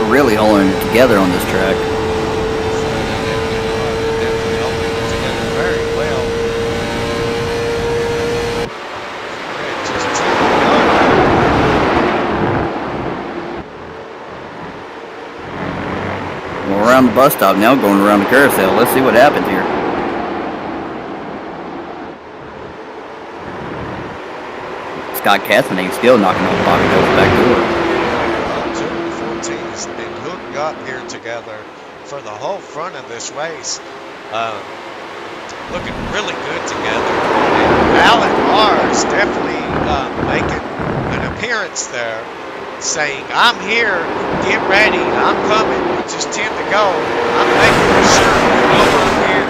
really holding it together on this track. Definitely holding it together very well. Just We're around the bus stop now, going around the carousel. Let's see what happens here. Scott Cassidy still knocking on Bobby Joe's back door. 214 has been hooked up here together for the whole front of this race. Looking really good together. And Alan Mars definitely making an appearance there, saying, I'm here, get ready, I'm coming, you just tend to go. I'm making sure you're over here.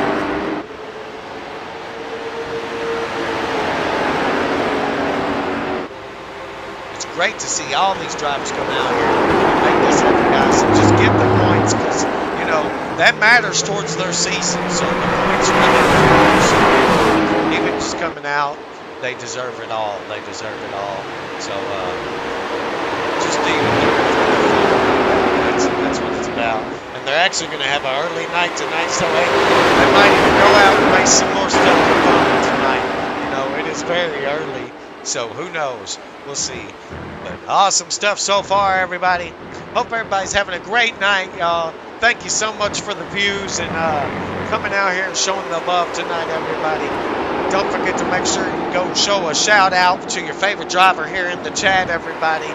It's great to see all these drivers come out here and make this effort, guys, and just get the points, because, you know, that matters towards their season. So the points really matter. So even just coming out, they deserve it all. They deserve it all. So just even that's what it's about. And they're actually going to have an early night tonight, so they might even go out and race some more stuff tonight. You know, it is very early. So who knows? We'll see. But awesome stuff so far, everybody. Hope everybody's having a great night, y'all. Thank you so much for the views and coming out here and showing the love tonight, everybody. Don't forget to make sure you go show a shout out to your favorite driver here in the chat, everybody.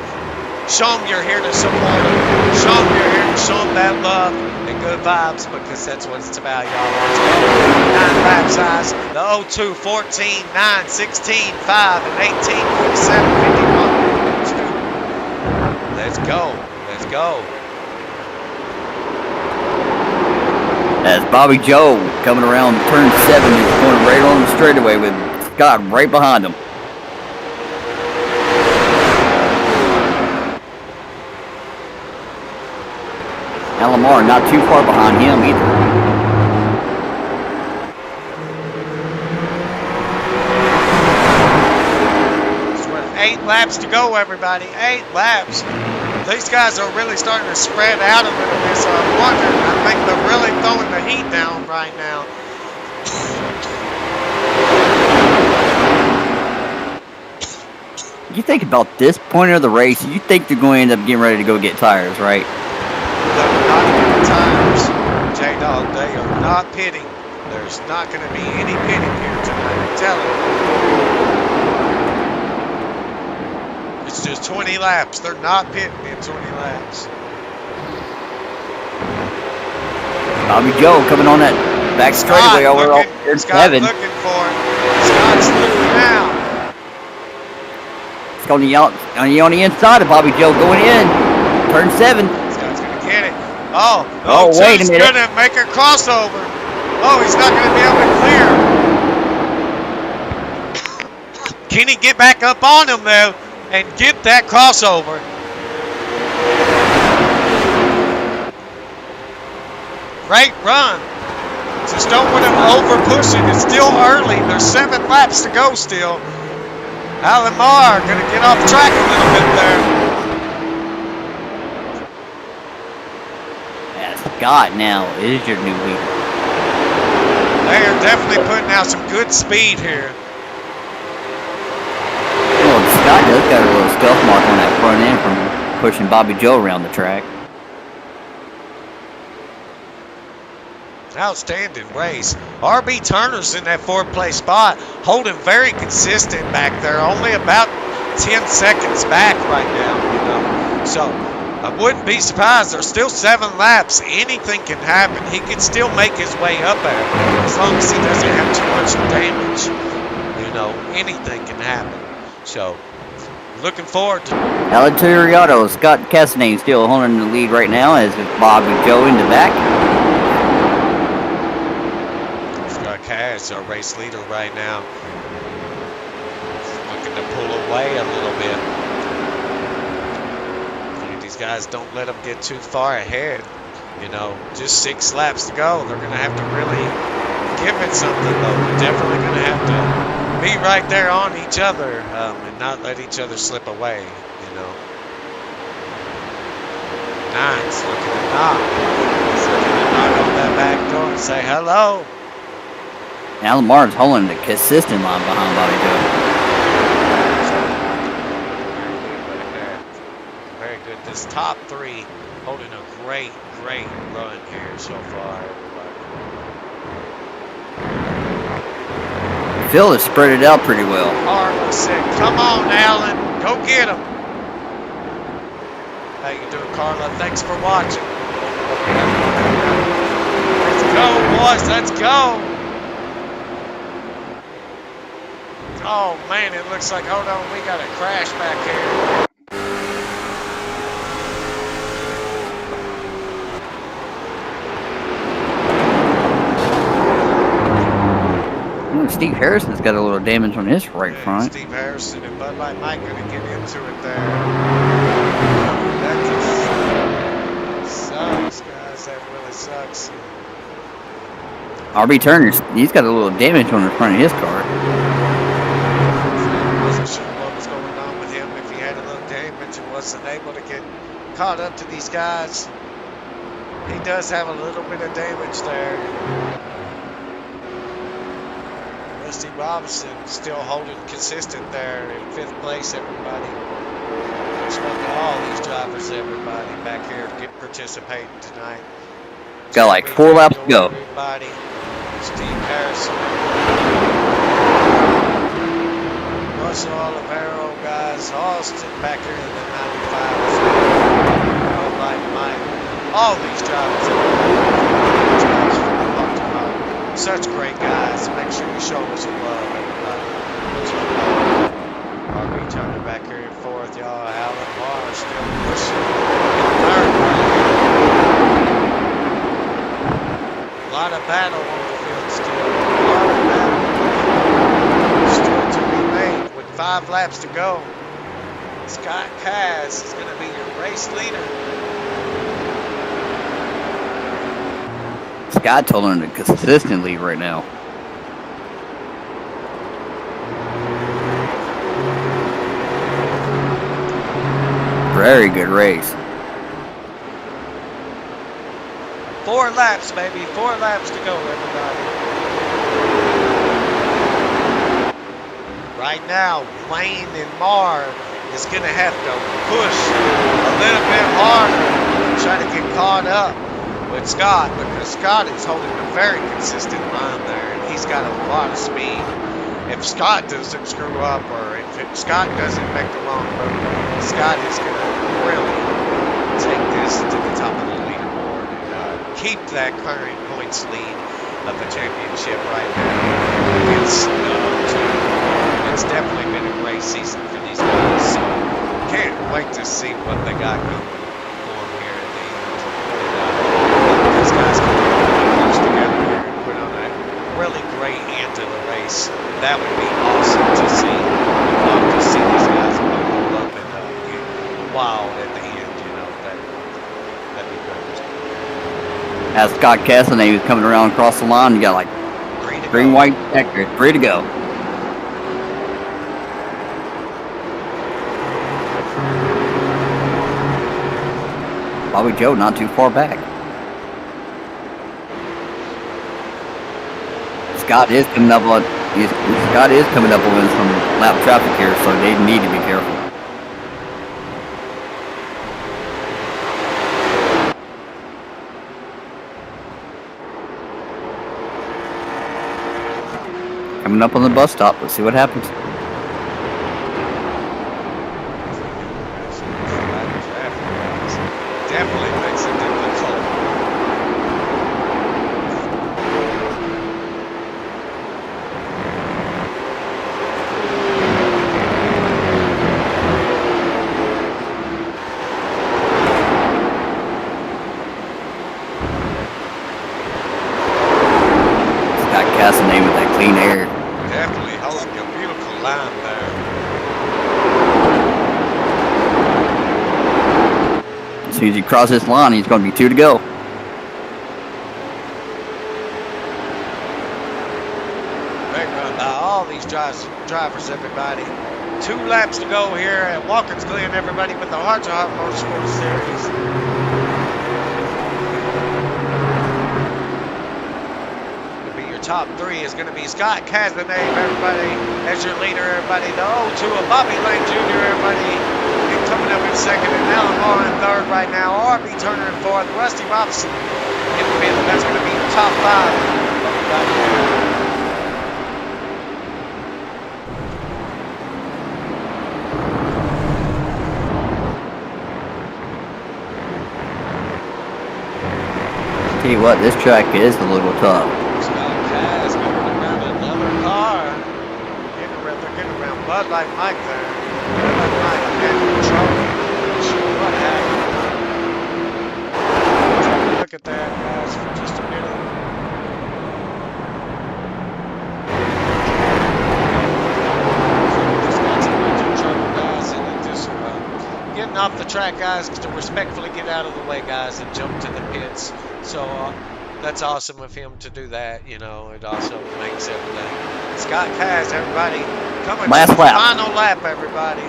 Show them you're here to support them. Show them you're here to show them that love and good vibes, because that's what it's about, y'all. 9 lap size, the 02, 14, 9, 16, 5, and 18, 47, 51. Let's go. Let's go. As Bobby Joe coming around turn 7 is going right on the straightaway with Scott right behind him. And Lamar not too far behind him either. It's worth 8 laps to go, everybody. 8 laps. These guys are really starting to spread out a little bit, so I'm wondering, I think they're really throwing the heat down right now. You think about this point of the race, you think they're going to end up getting ready to go get tires, right? They're not getting tires, J-Dog. They are not pitting. There's not going to be any pitting here tonight, I'm telling you. It's just 20 laps. They're not pitting in 20 laps. Bobby Joe coming on that back straightaway over on turn 7. Looking for it. Scott's looking now. It's going on the inside of Bobby Joe going in. Turn 7. Scott's going to get it. Oh, wait a minute. He's going to make a crossover. Oh, he's not going to be able to clear. Can he get back up on him, though, and get that crossover? Great run. Just don't want him over pushing. It's still early. There's 7 laps to go still. Alan Marr going to get off track a little bit there. Yeah, Scott now is your new leader. They are definitely putting out some good speed here. Well, Scott does got a little stealth mark on that front end from pushing Bobby Joe around the track. Outstanding race. RB Turner's in that 4th place spot, holding very consistent back there, only about 10 seconds back right now, you know. So I wouldn't be surprised. There's still 7 laps. Anything can happen. He can still make his way up there as long as he doesn't have too much damage. You know, anything can happen. So looking forward to Tillery, Scott Cassidy still holding the lead right now as Bobby Joe in the back. Cass, our race leader right now, looking to pull away a little bit. And these guys don't let them get too far ahead. You know, just 6 laps to go. They're going to have to really give it something, though. They're definitely going to have to be right there on each other and not let each other slip away, you know. Nine's looking to knock. He's looking to knock on that back door and say hello. Alan Martin's holding the consistent line behind Bobby Joe. Very good. This top three holding a great run here so far, everybody. The field is spread it out pretty well. Harlan said, come on, Alan. Go get him. How you doing, Carla? Thanks for watching. Let's go, boys. Let's go. Oh, man, it looks like, hold on, we got a crash back here. Steve Harrison's got a little damage on his right front. Steve Harrison and Bud Light Mike going to get into it there. That just sucks, guys. That really sucks. RB Turner's, he's got a little damage on the front of his car. Wasn't sure what was going on with him, if he had a little damage and wasn't able to get caught up to these guys. He does have a little bit of damage there. Rusty Robinson still holding consistent there in 5th place, everybody. Just want all these drivers, everybody, back here to get participating tonight. Got like 4 laps to go. Everybody. Steve Harrison. Russell Olivero, guys. Austin back here in the 95. Like Mike. All these drivers. Such great guys. Make sure you show us some love, everybody. RB Turner back here in 4th, y'all. Alan Barr still pushing. A lot of battle on the field still. A lot of battle still to be made with 5 laps to go. Scott Cass is going to be your race leader. Scott told him to consistently right now. Very good race. 4 laps, baby. 4 laps to go, everybody. Right now, Wayne and Marr is going to have to push a little bit harder and try to get caught up with Scott, because Scott is holding a very consistent line there, and he's got a lot of speed. If Scott doesn't screw up, or if Scott doesn't make the wrong move, Scott is going to really take this to the top of the leaderboard and keep that current points lead of the championship right now. It's definitely been a great season for these guys, so can't wait to see what they got going for them here at the end. These guys can close together here and put on a really great end to the race. That would be awesome to see. I'd love to see these guys pull up and get wild at the end, you know. That'd be great. As Scott Cassidy was coming around across the line, you got like green, white, checker, 3 to go. Bobby Joe not too far back. Scott is coming up on some lap traffic here, so they need to be careful. Coming up on the bus stop. Let's see what happens. Definitely makes it difficult. Scott Cassidy with that clean air. Definitely holding a beautiful line there. As soon as he crosses this line, he's going to be 2 to go. Great run by all these drivers, everybody. 2 laps to go here at Watkins Glen, everybody, with the Heart to Heart Motorsports Series. top three is going to be Scott Cazenave, everybody, as your leader, everybody. The 0-2 of Bobby Lane Jr., everybody. And coming up in second, and Alan Moore in third right now. RB Turner in fourth. Rusty Robinson in fifth. That's going to be your top five, everybody. Tell you what, this track is a little tough. Scott Kaz going around another car. They're getting around Bud Light Mike there. Bud Light Mike had control. Not sure what happened. Take a look at that, guys, for just a minute. Just got some engine trouble, guys, and then just getting off the track, guys, to respectfully get out of the way, guys, and jump to the pits. So that's awesome of him to do that. You know, it also makes everything. Scott Kaz, everybody, coming to the final lap, everybody.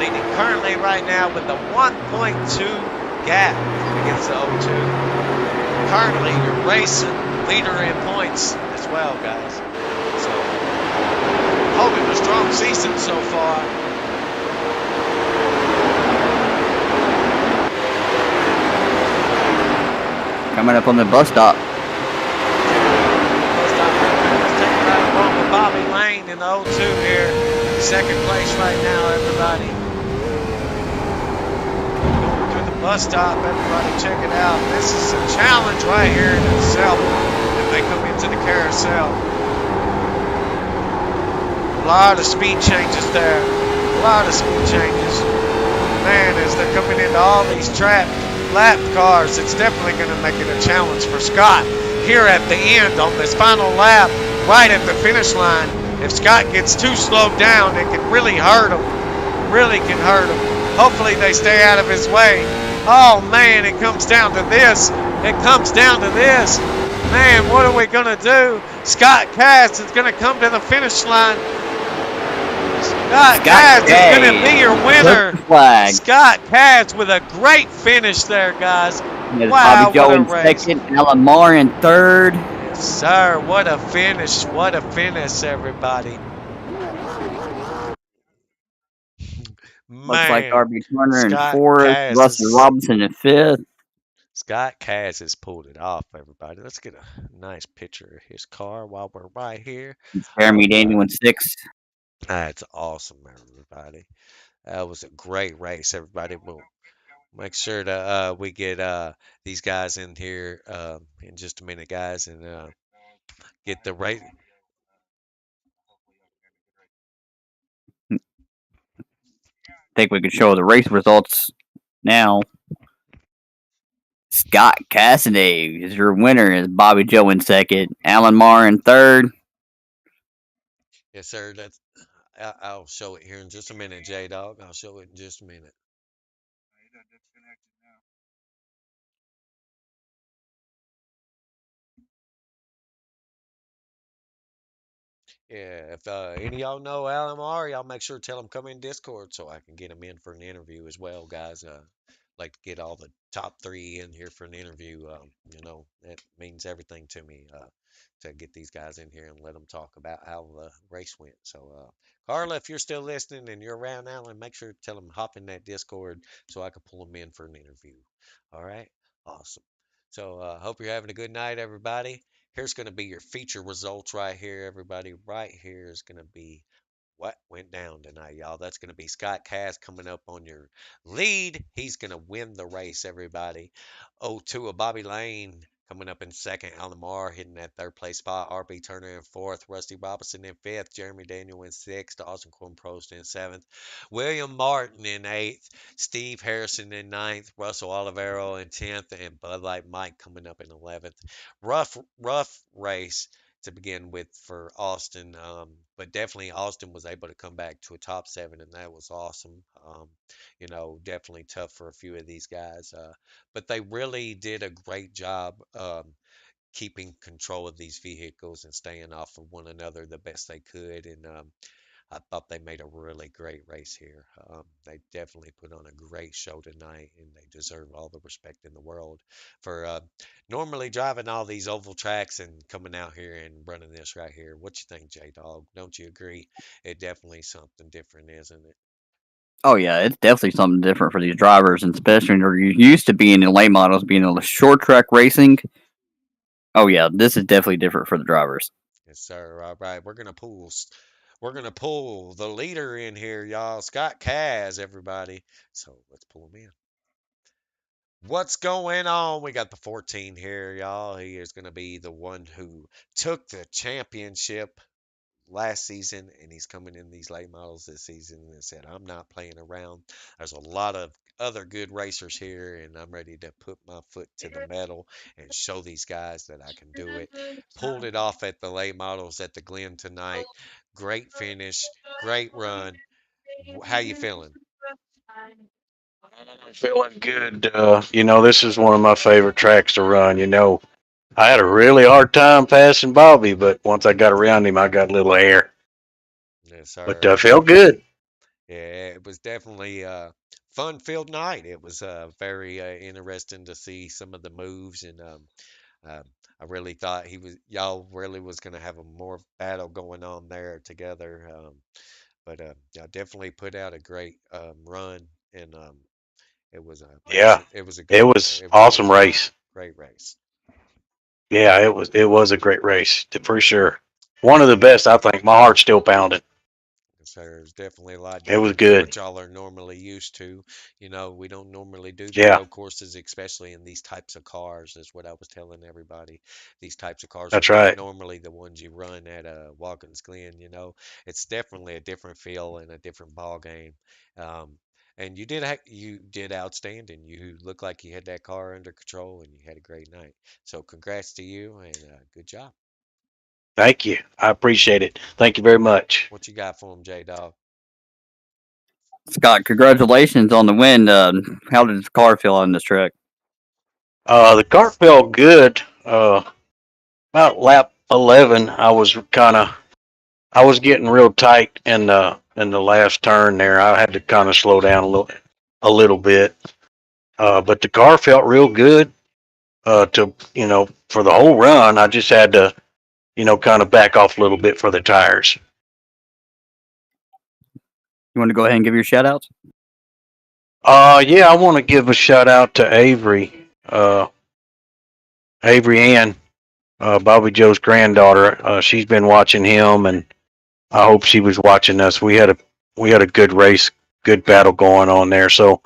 Leading currently right now with the 1.2 gap against the 0-2. Currently, you're racing leader in points as well, guys. So, holding a strong season so far. Coming up on the bus stop. Bus stop taking right along with Bobby Lane in the 0-2 here. Second place right now, everybody. Going through the bus stop, everybody check it out. This is a challenge right here in itself if they come into the carousel. A lot of speed changes there. A lot of speed changes. Man, as they're coming into all these lap cars, it's definitely going to make it a challenge for Scott here at the end on this final lap, right at the finish line. If Scott gets too slowed down, it can really hurt him. Really can hurt him. Hopefully they stay out of his way. Oh man, it comes down to this. It comes down to this. Man, what are we going to do? Scott Kaz is going to come to the finish line. Scott Kaz is going to be your winner. Scott Kaz with a great finish there, guys. Yes, wow, Bobby Joe in second, Alan Moore in third. Yes, sir. What a finish. What a finish, everybody. Looks like RB Turner in Scott fourth, Kaz Russell Robinson in fifth. Scott Kaz has pulled it off, everybody. Let's get a nice picture of his car while we're right here. Jeremy Daniel in sixth. That's awesome, everybody. That was a great race, everybody. We'll make sure to we get these guys in here in just a minute, guys, and get the race. I think we can show the race results now. Scott Cassidy is your winner. Is Bobby Joe in second, Alan Moore in third. Yes, sir. That's. I'll show it here in just a minute, J Dog. I'll show it in just a minute. Yeah, if any of y'all know LMR, y'all make sure to tell them come in Discord so I can get them in for an interview as well, guys. Like to get all the top three in here for an interview. You know, that means everything to me to get these guys in here and let them talk about how the race went. So, Carla, if you're still listening and you're around, Alan, make sure to tell them hop in that Discord so I can pull them in for an interview. All right, awesome. So, hope you're having a good night, everybody. Here's going to be your feature results right here, everybody. Right here is going to be what went down tonight, y'all. That's going to be Scott Cass coming up on your lead. He's going to win the race, everybody. 0-2 of Bobby Lane coming up in second. Alan Moore hitting that third place spot. RB Turner in fourth. Rusty Robinson in fifth. Jeremy Daniel in sixth. Austin Quinn Prost in seventh. William Martin in eighth. Steve Harrison in ninth. Russell Olivero in 10th. And Bud Light Mike coming up in 11th. Rough race to begin with for Austin. But definitely Austin was able to come back to a top 7, and that was awesome. You know, definitely tough for a few of these guys. But they really did a great job keeping control of these vehicles and staying off of one another the best they could. And I thought they made a really great race here. They definitely put on a great show tonight, and they deserve all the respect in the world for normally driving all these oval tracks and coming out here and running this right here. What you think, J Dog? Don't you agree? It definitely something different, isn't it? Oh yeah, it's definitely something different for these drivers, and especially when you're used to being in late models, being on the short track racing. Oh yeah, this is definitely different for the drivers. Yes, sir. All right, we're gonna pull the leader in here, y'all. Scott Kaz, everybody. So let's pull him in. What's going on? We got the 14 here, y'all. He is gonna be the one who took the championship last season, and he's coming in these late models this season and said, I'm not playing around. There's a lot of other good racers here, and I'm ready to put my foot to the metal and show these guys that I can do it. Pulled it off at the late models at the Glen tonight. Great finish, great run. How you feeling? Feeling good. This is one of my favorite tracks to run. I had a really hard time passing Bobby, but once I got around him, I got a little air. Yes, But sir. felt good. Yeah, it was definitely a fun-filled night. It was very interesting to see some of the moves, and um, I really thought y'all really was going to have a more battle going on there together. But y'all definitely put out a great run, and Yeah, it was a it good was it was a awesome race. great race. Yeah, it was a great race for sure. One of the best, I think. My heart's still pounding. So there's definitely a lot It was different than what good. y'all are normally used to. We don't normally do the Yeah, road courses, especially in these types of cars, is what I was telling everybody. These types of cars are that's not right. normally the ones you run at Watkins Glen. It's definitely a different feel and a different ball game. Um, and you did outstanding. You looked like you had that car under control and you had a great night. So congrats to you and good job. Thank you. I appreciate it. Thank you very much. What you got for him, J Dog? Scott, congratulations on the win. How did the car feel on this track? The car felt good. About lap 11, I was getting real tight in the last turn there. I had to kind of slow down a little bit. But the car felt real good. For the whole run, I just had to, kind of back off a little bit for the tires. You want to go ahead and give your shout outs? Yeah, I want to give a shout out to Avery Ann, Bobby Joe's granddaughter. She's been watching him, and I hope she was watching us. We had a good race, good battle going on there. So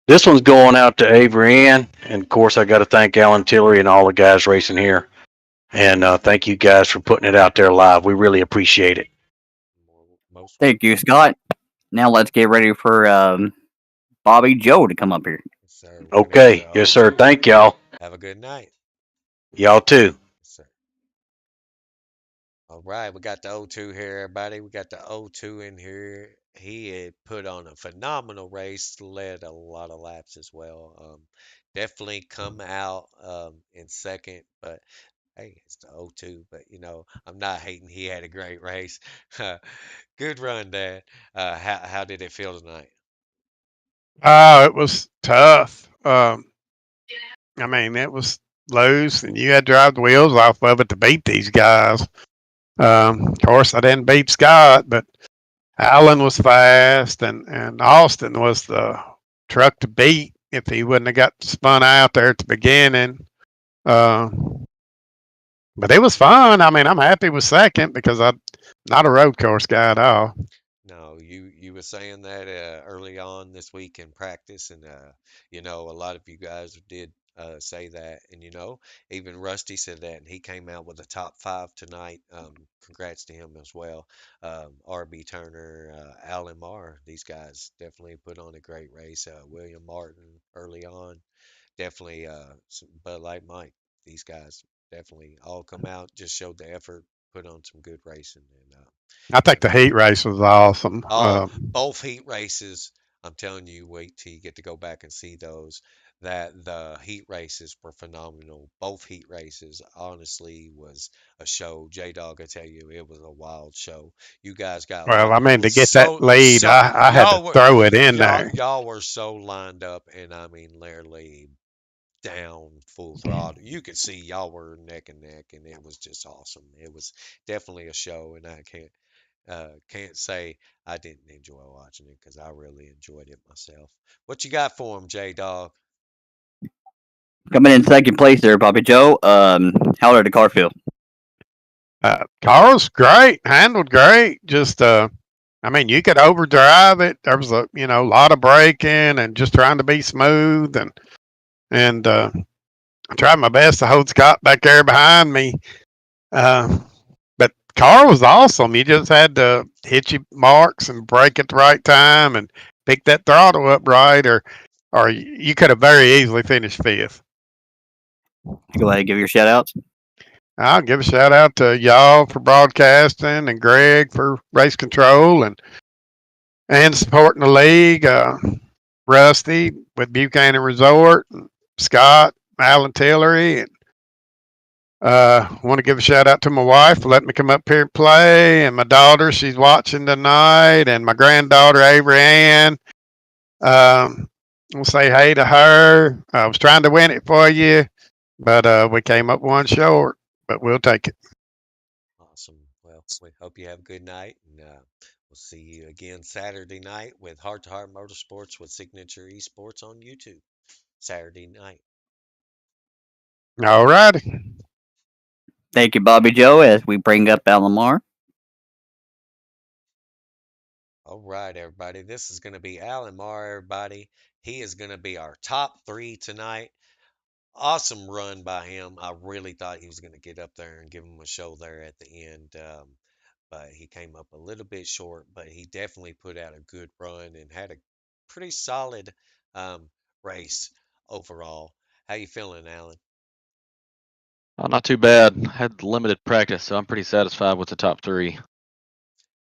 this one's going out to Avery Ann, and of course I got to thank Alan Tillery and all the guys racing here. And thank you guys for putting it out there live. We really appreciate it. Most Thank welcome. you, Scott. Now let's get ready for Bobby Joe to come up here. Yes, sir. We're gonna go to Okay, yes sir. O2. Thank y'all. Have a good night. Y'all too. Yes, sir. All right, we got the O2 here, everybody. We got the O2 in here. He had put on a phenomenal race, led a lot of laps as well. Definitely come out in second, but hey, it's the O2. But I'm not hating. He had a great race. Good run, Dad. How did it feel tonight? It was tough. It was loose, and you had to drive the wheels off of it to beat these guys. Of course, I didn't beat Scott, but Allen was fast, and Austin was the truck to beat if he wouldn't have got spun out there at the beginning. Uh, but it was fun. I'm happy with second because I'm not a road course guy at all. No, you were saying that early on this week in practice, and a lot of you guys did say that, and even Rusty said that, and he came out with a top five tonight. Congrats to him as well. RB Turner, Alan Marr, these guys definitely put on a great race. William Martin early on, definitely Bud Light Mike, these guys definitely all come out, just showed the effort, put on some good racing, and I think so the heat race was awesome. Oh, both heat races. I'm telling you, wait till you get to go back and see those. that the heat races were phenomenal. Both heat races, honestly, was a show. J Dog, I tell you, it was a wild show. You guys got Well, I mean, to get that so lead, so I had to y'all were throw it in there. y'all were so lined up, and I mean, literally down full throttle. You could see y'all were neck and neck, and it was just awesome. It was definitely a show, and I can't say I didn't enjoy watching it because I really enjoyed it myself. What you got for him, J Dog? Coming in second place there, Bobby Joe. How did the car feel? Car was great, handled great. Just, I mean, you could overdrive it. There was a lot of braking and just trying to be smooth and I tried my best to hold Scott back there behind me. Uh, but car was awesome. You just had to hit your marks and brake at the right time and pick that throttle up right, or you could have very easily finished fifth. Go ahead and give your shout outs. I'll give a shout out to y'all for broadcasting and Greg for race control and supporting the league. Rusty with Buchanan Resort, and Scott, Alan Tillery, and want to give a shout out to my wife for letting me come up here and play, and my daughter, she's watching tonight, and my granddaughter Avery Ann. We'll say hey to her. I was trying to win it for you, but we came up one short, but we'll take it. Awesome. Well, we hope you have a good night, and we'll see you again Saturday night with Heart to Heart Motorsports with Signature Esports on YouTube. Saturday night. All righty. Thank you, Bobby Joe, as we bring up Alamar. All right, everybody. This is going to be Alan Marr, everybody. He is going to be our top three tonight. Awesome run by him. I really thought he was going to get up there and give him a show there at the end. But he came up a little bit short, but he definitely put out a good run and had a pretty solid um, race overall. How you feeling, Alan? Oh, not too bad. Had limited practice, so I'm pretty satisfied with the top three.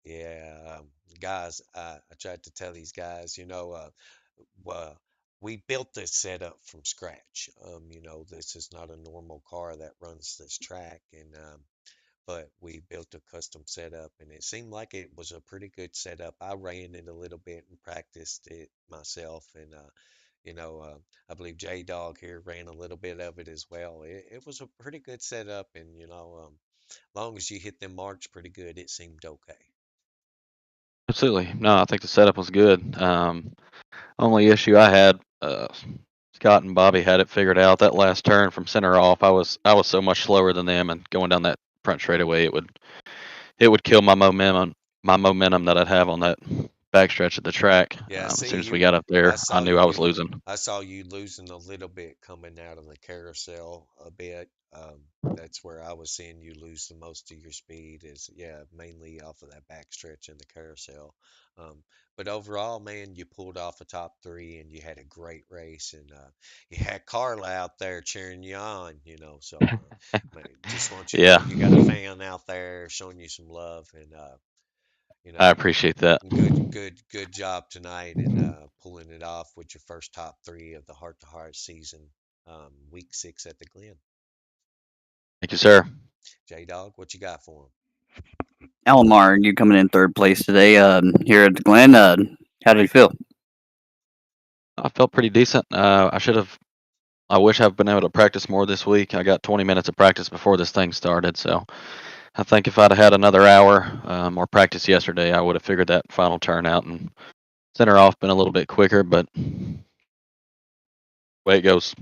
Yeah, guys, I tried to tell these guys, well, we built this setup from scratch. This is not a normal car that runs this track, and but we built a custom setup, and it seemed like it was a pretty good setup. I ran it a little bit and practiced it myself, and you know, uh, I believe J Dog here ran a little bit of it as well. It was a pretty good setup, and long as you hit them marks pretty good, it seemed okay. Absolutely. No, I think the setup was good. Only issue I had, Scott and Bobby had it figured out. That last turn from center off, I was so much slower than them, and going down that front straightaway, it would kill my momentum that I'd have on that backstretch of the track. Yeah, As see soon as we got up I there, I saw knew I was you losing. I saw you losing a little bit coming out of the carousel a bit. That's where I was seeing you lose the most of your speed is yeah, mainly off of that backstretch in the carousel. Um, but overall, man, you pulled off a top three and you had a great race and you had Carla out there cheering you on, so man, just want you to know Yeah, you got a fan out there showing you some love and you I know, appreciate that. good job tonight and pulling it off with your first top three of the Heart to Heart season, week 6 at the Glen. Thank you, sir. J Dog, what you got for him? Alamar, you coming in third place today here at the Glen. How did you feel? I felt pretty decent. I wish I've been able to practice more this week. I got 20 minutes of practice before this thing started, so I think if I'd have had another hour more practice yesterday, I would have figured that final turn out and center off been a little bit quicker, but way it goes.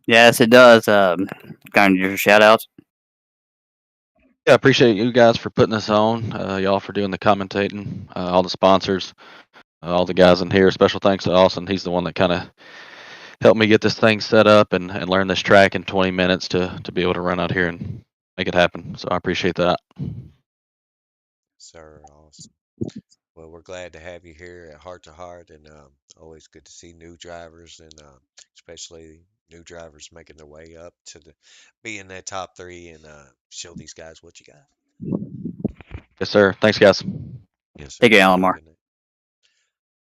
Yes, it does. Kind of your shout outs. Yeah, I appreciate you guys for putting this on. Y'all for doing the commentating, all the sponsors, all the guys in here. Special thanks to Austin. He's the one that kind of helped me get this thing set up and learn this track in 20 minutes to be able to run out here and make it happen. So I appreciate that. Sir, awesome. Well, we're glad to have you here at Heart to Heart, and always good to see new drivers, and especially new drivers making their way up to be in that top three and show these guys what you got. Yes, sir. Thanks, guys. Yes, sir. Take it, Have a Alamar. good night.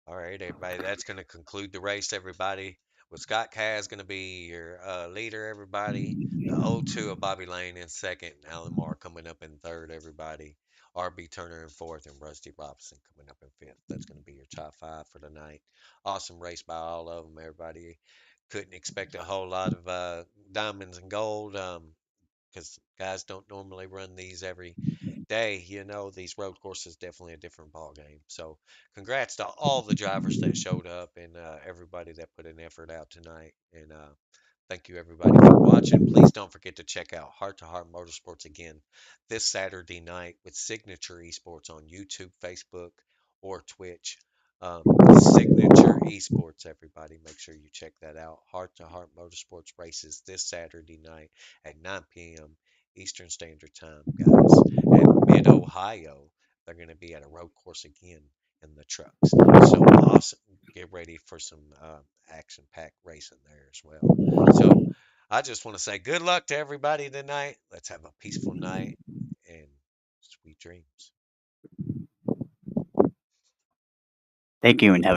All right, everybody. That's going to conclude the race, everybody. With Scott Kaz going to be your leader, everybody. The O2 of Bobby Lane in second, and Alan Moore coming up in third, everybody. RB Turner in fourth, and Rusty Robinson coming up in fifth. That's going to be your top five for tonight. Awesome race by all of them, everybody. Couldn't expect a whole lot of diamonds and gold because guys don't normally run these every day. These road courses definitely a different ball game. So, congrats to all the drivers that showed up and everybody that put an effort out tonight. And thank you everybody for watching. Please don't forget to check out Heart to Heart Motorsports again this Saturday night with Signature Esports on YouTube, Facebook, or Twitch. Signature Esports, everybody. Make sure you check that out. Heart to Heart Motorsports races this Saturday night at 9 p.m. Eastern Standard Time, guys. At Mid Ohio, they're going to be at a road course again in the trucks. So awesome. Get ready for some action packed racing there as well. So I just want to say good luck to everybody tonight. Let's have a peaceful night and sweet dreams. Thank you and have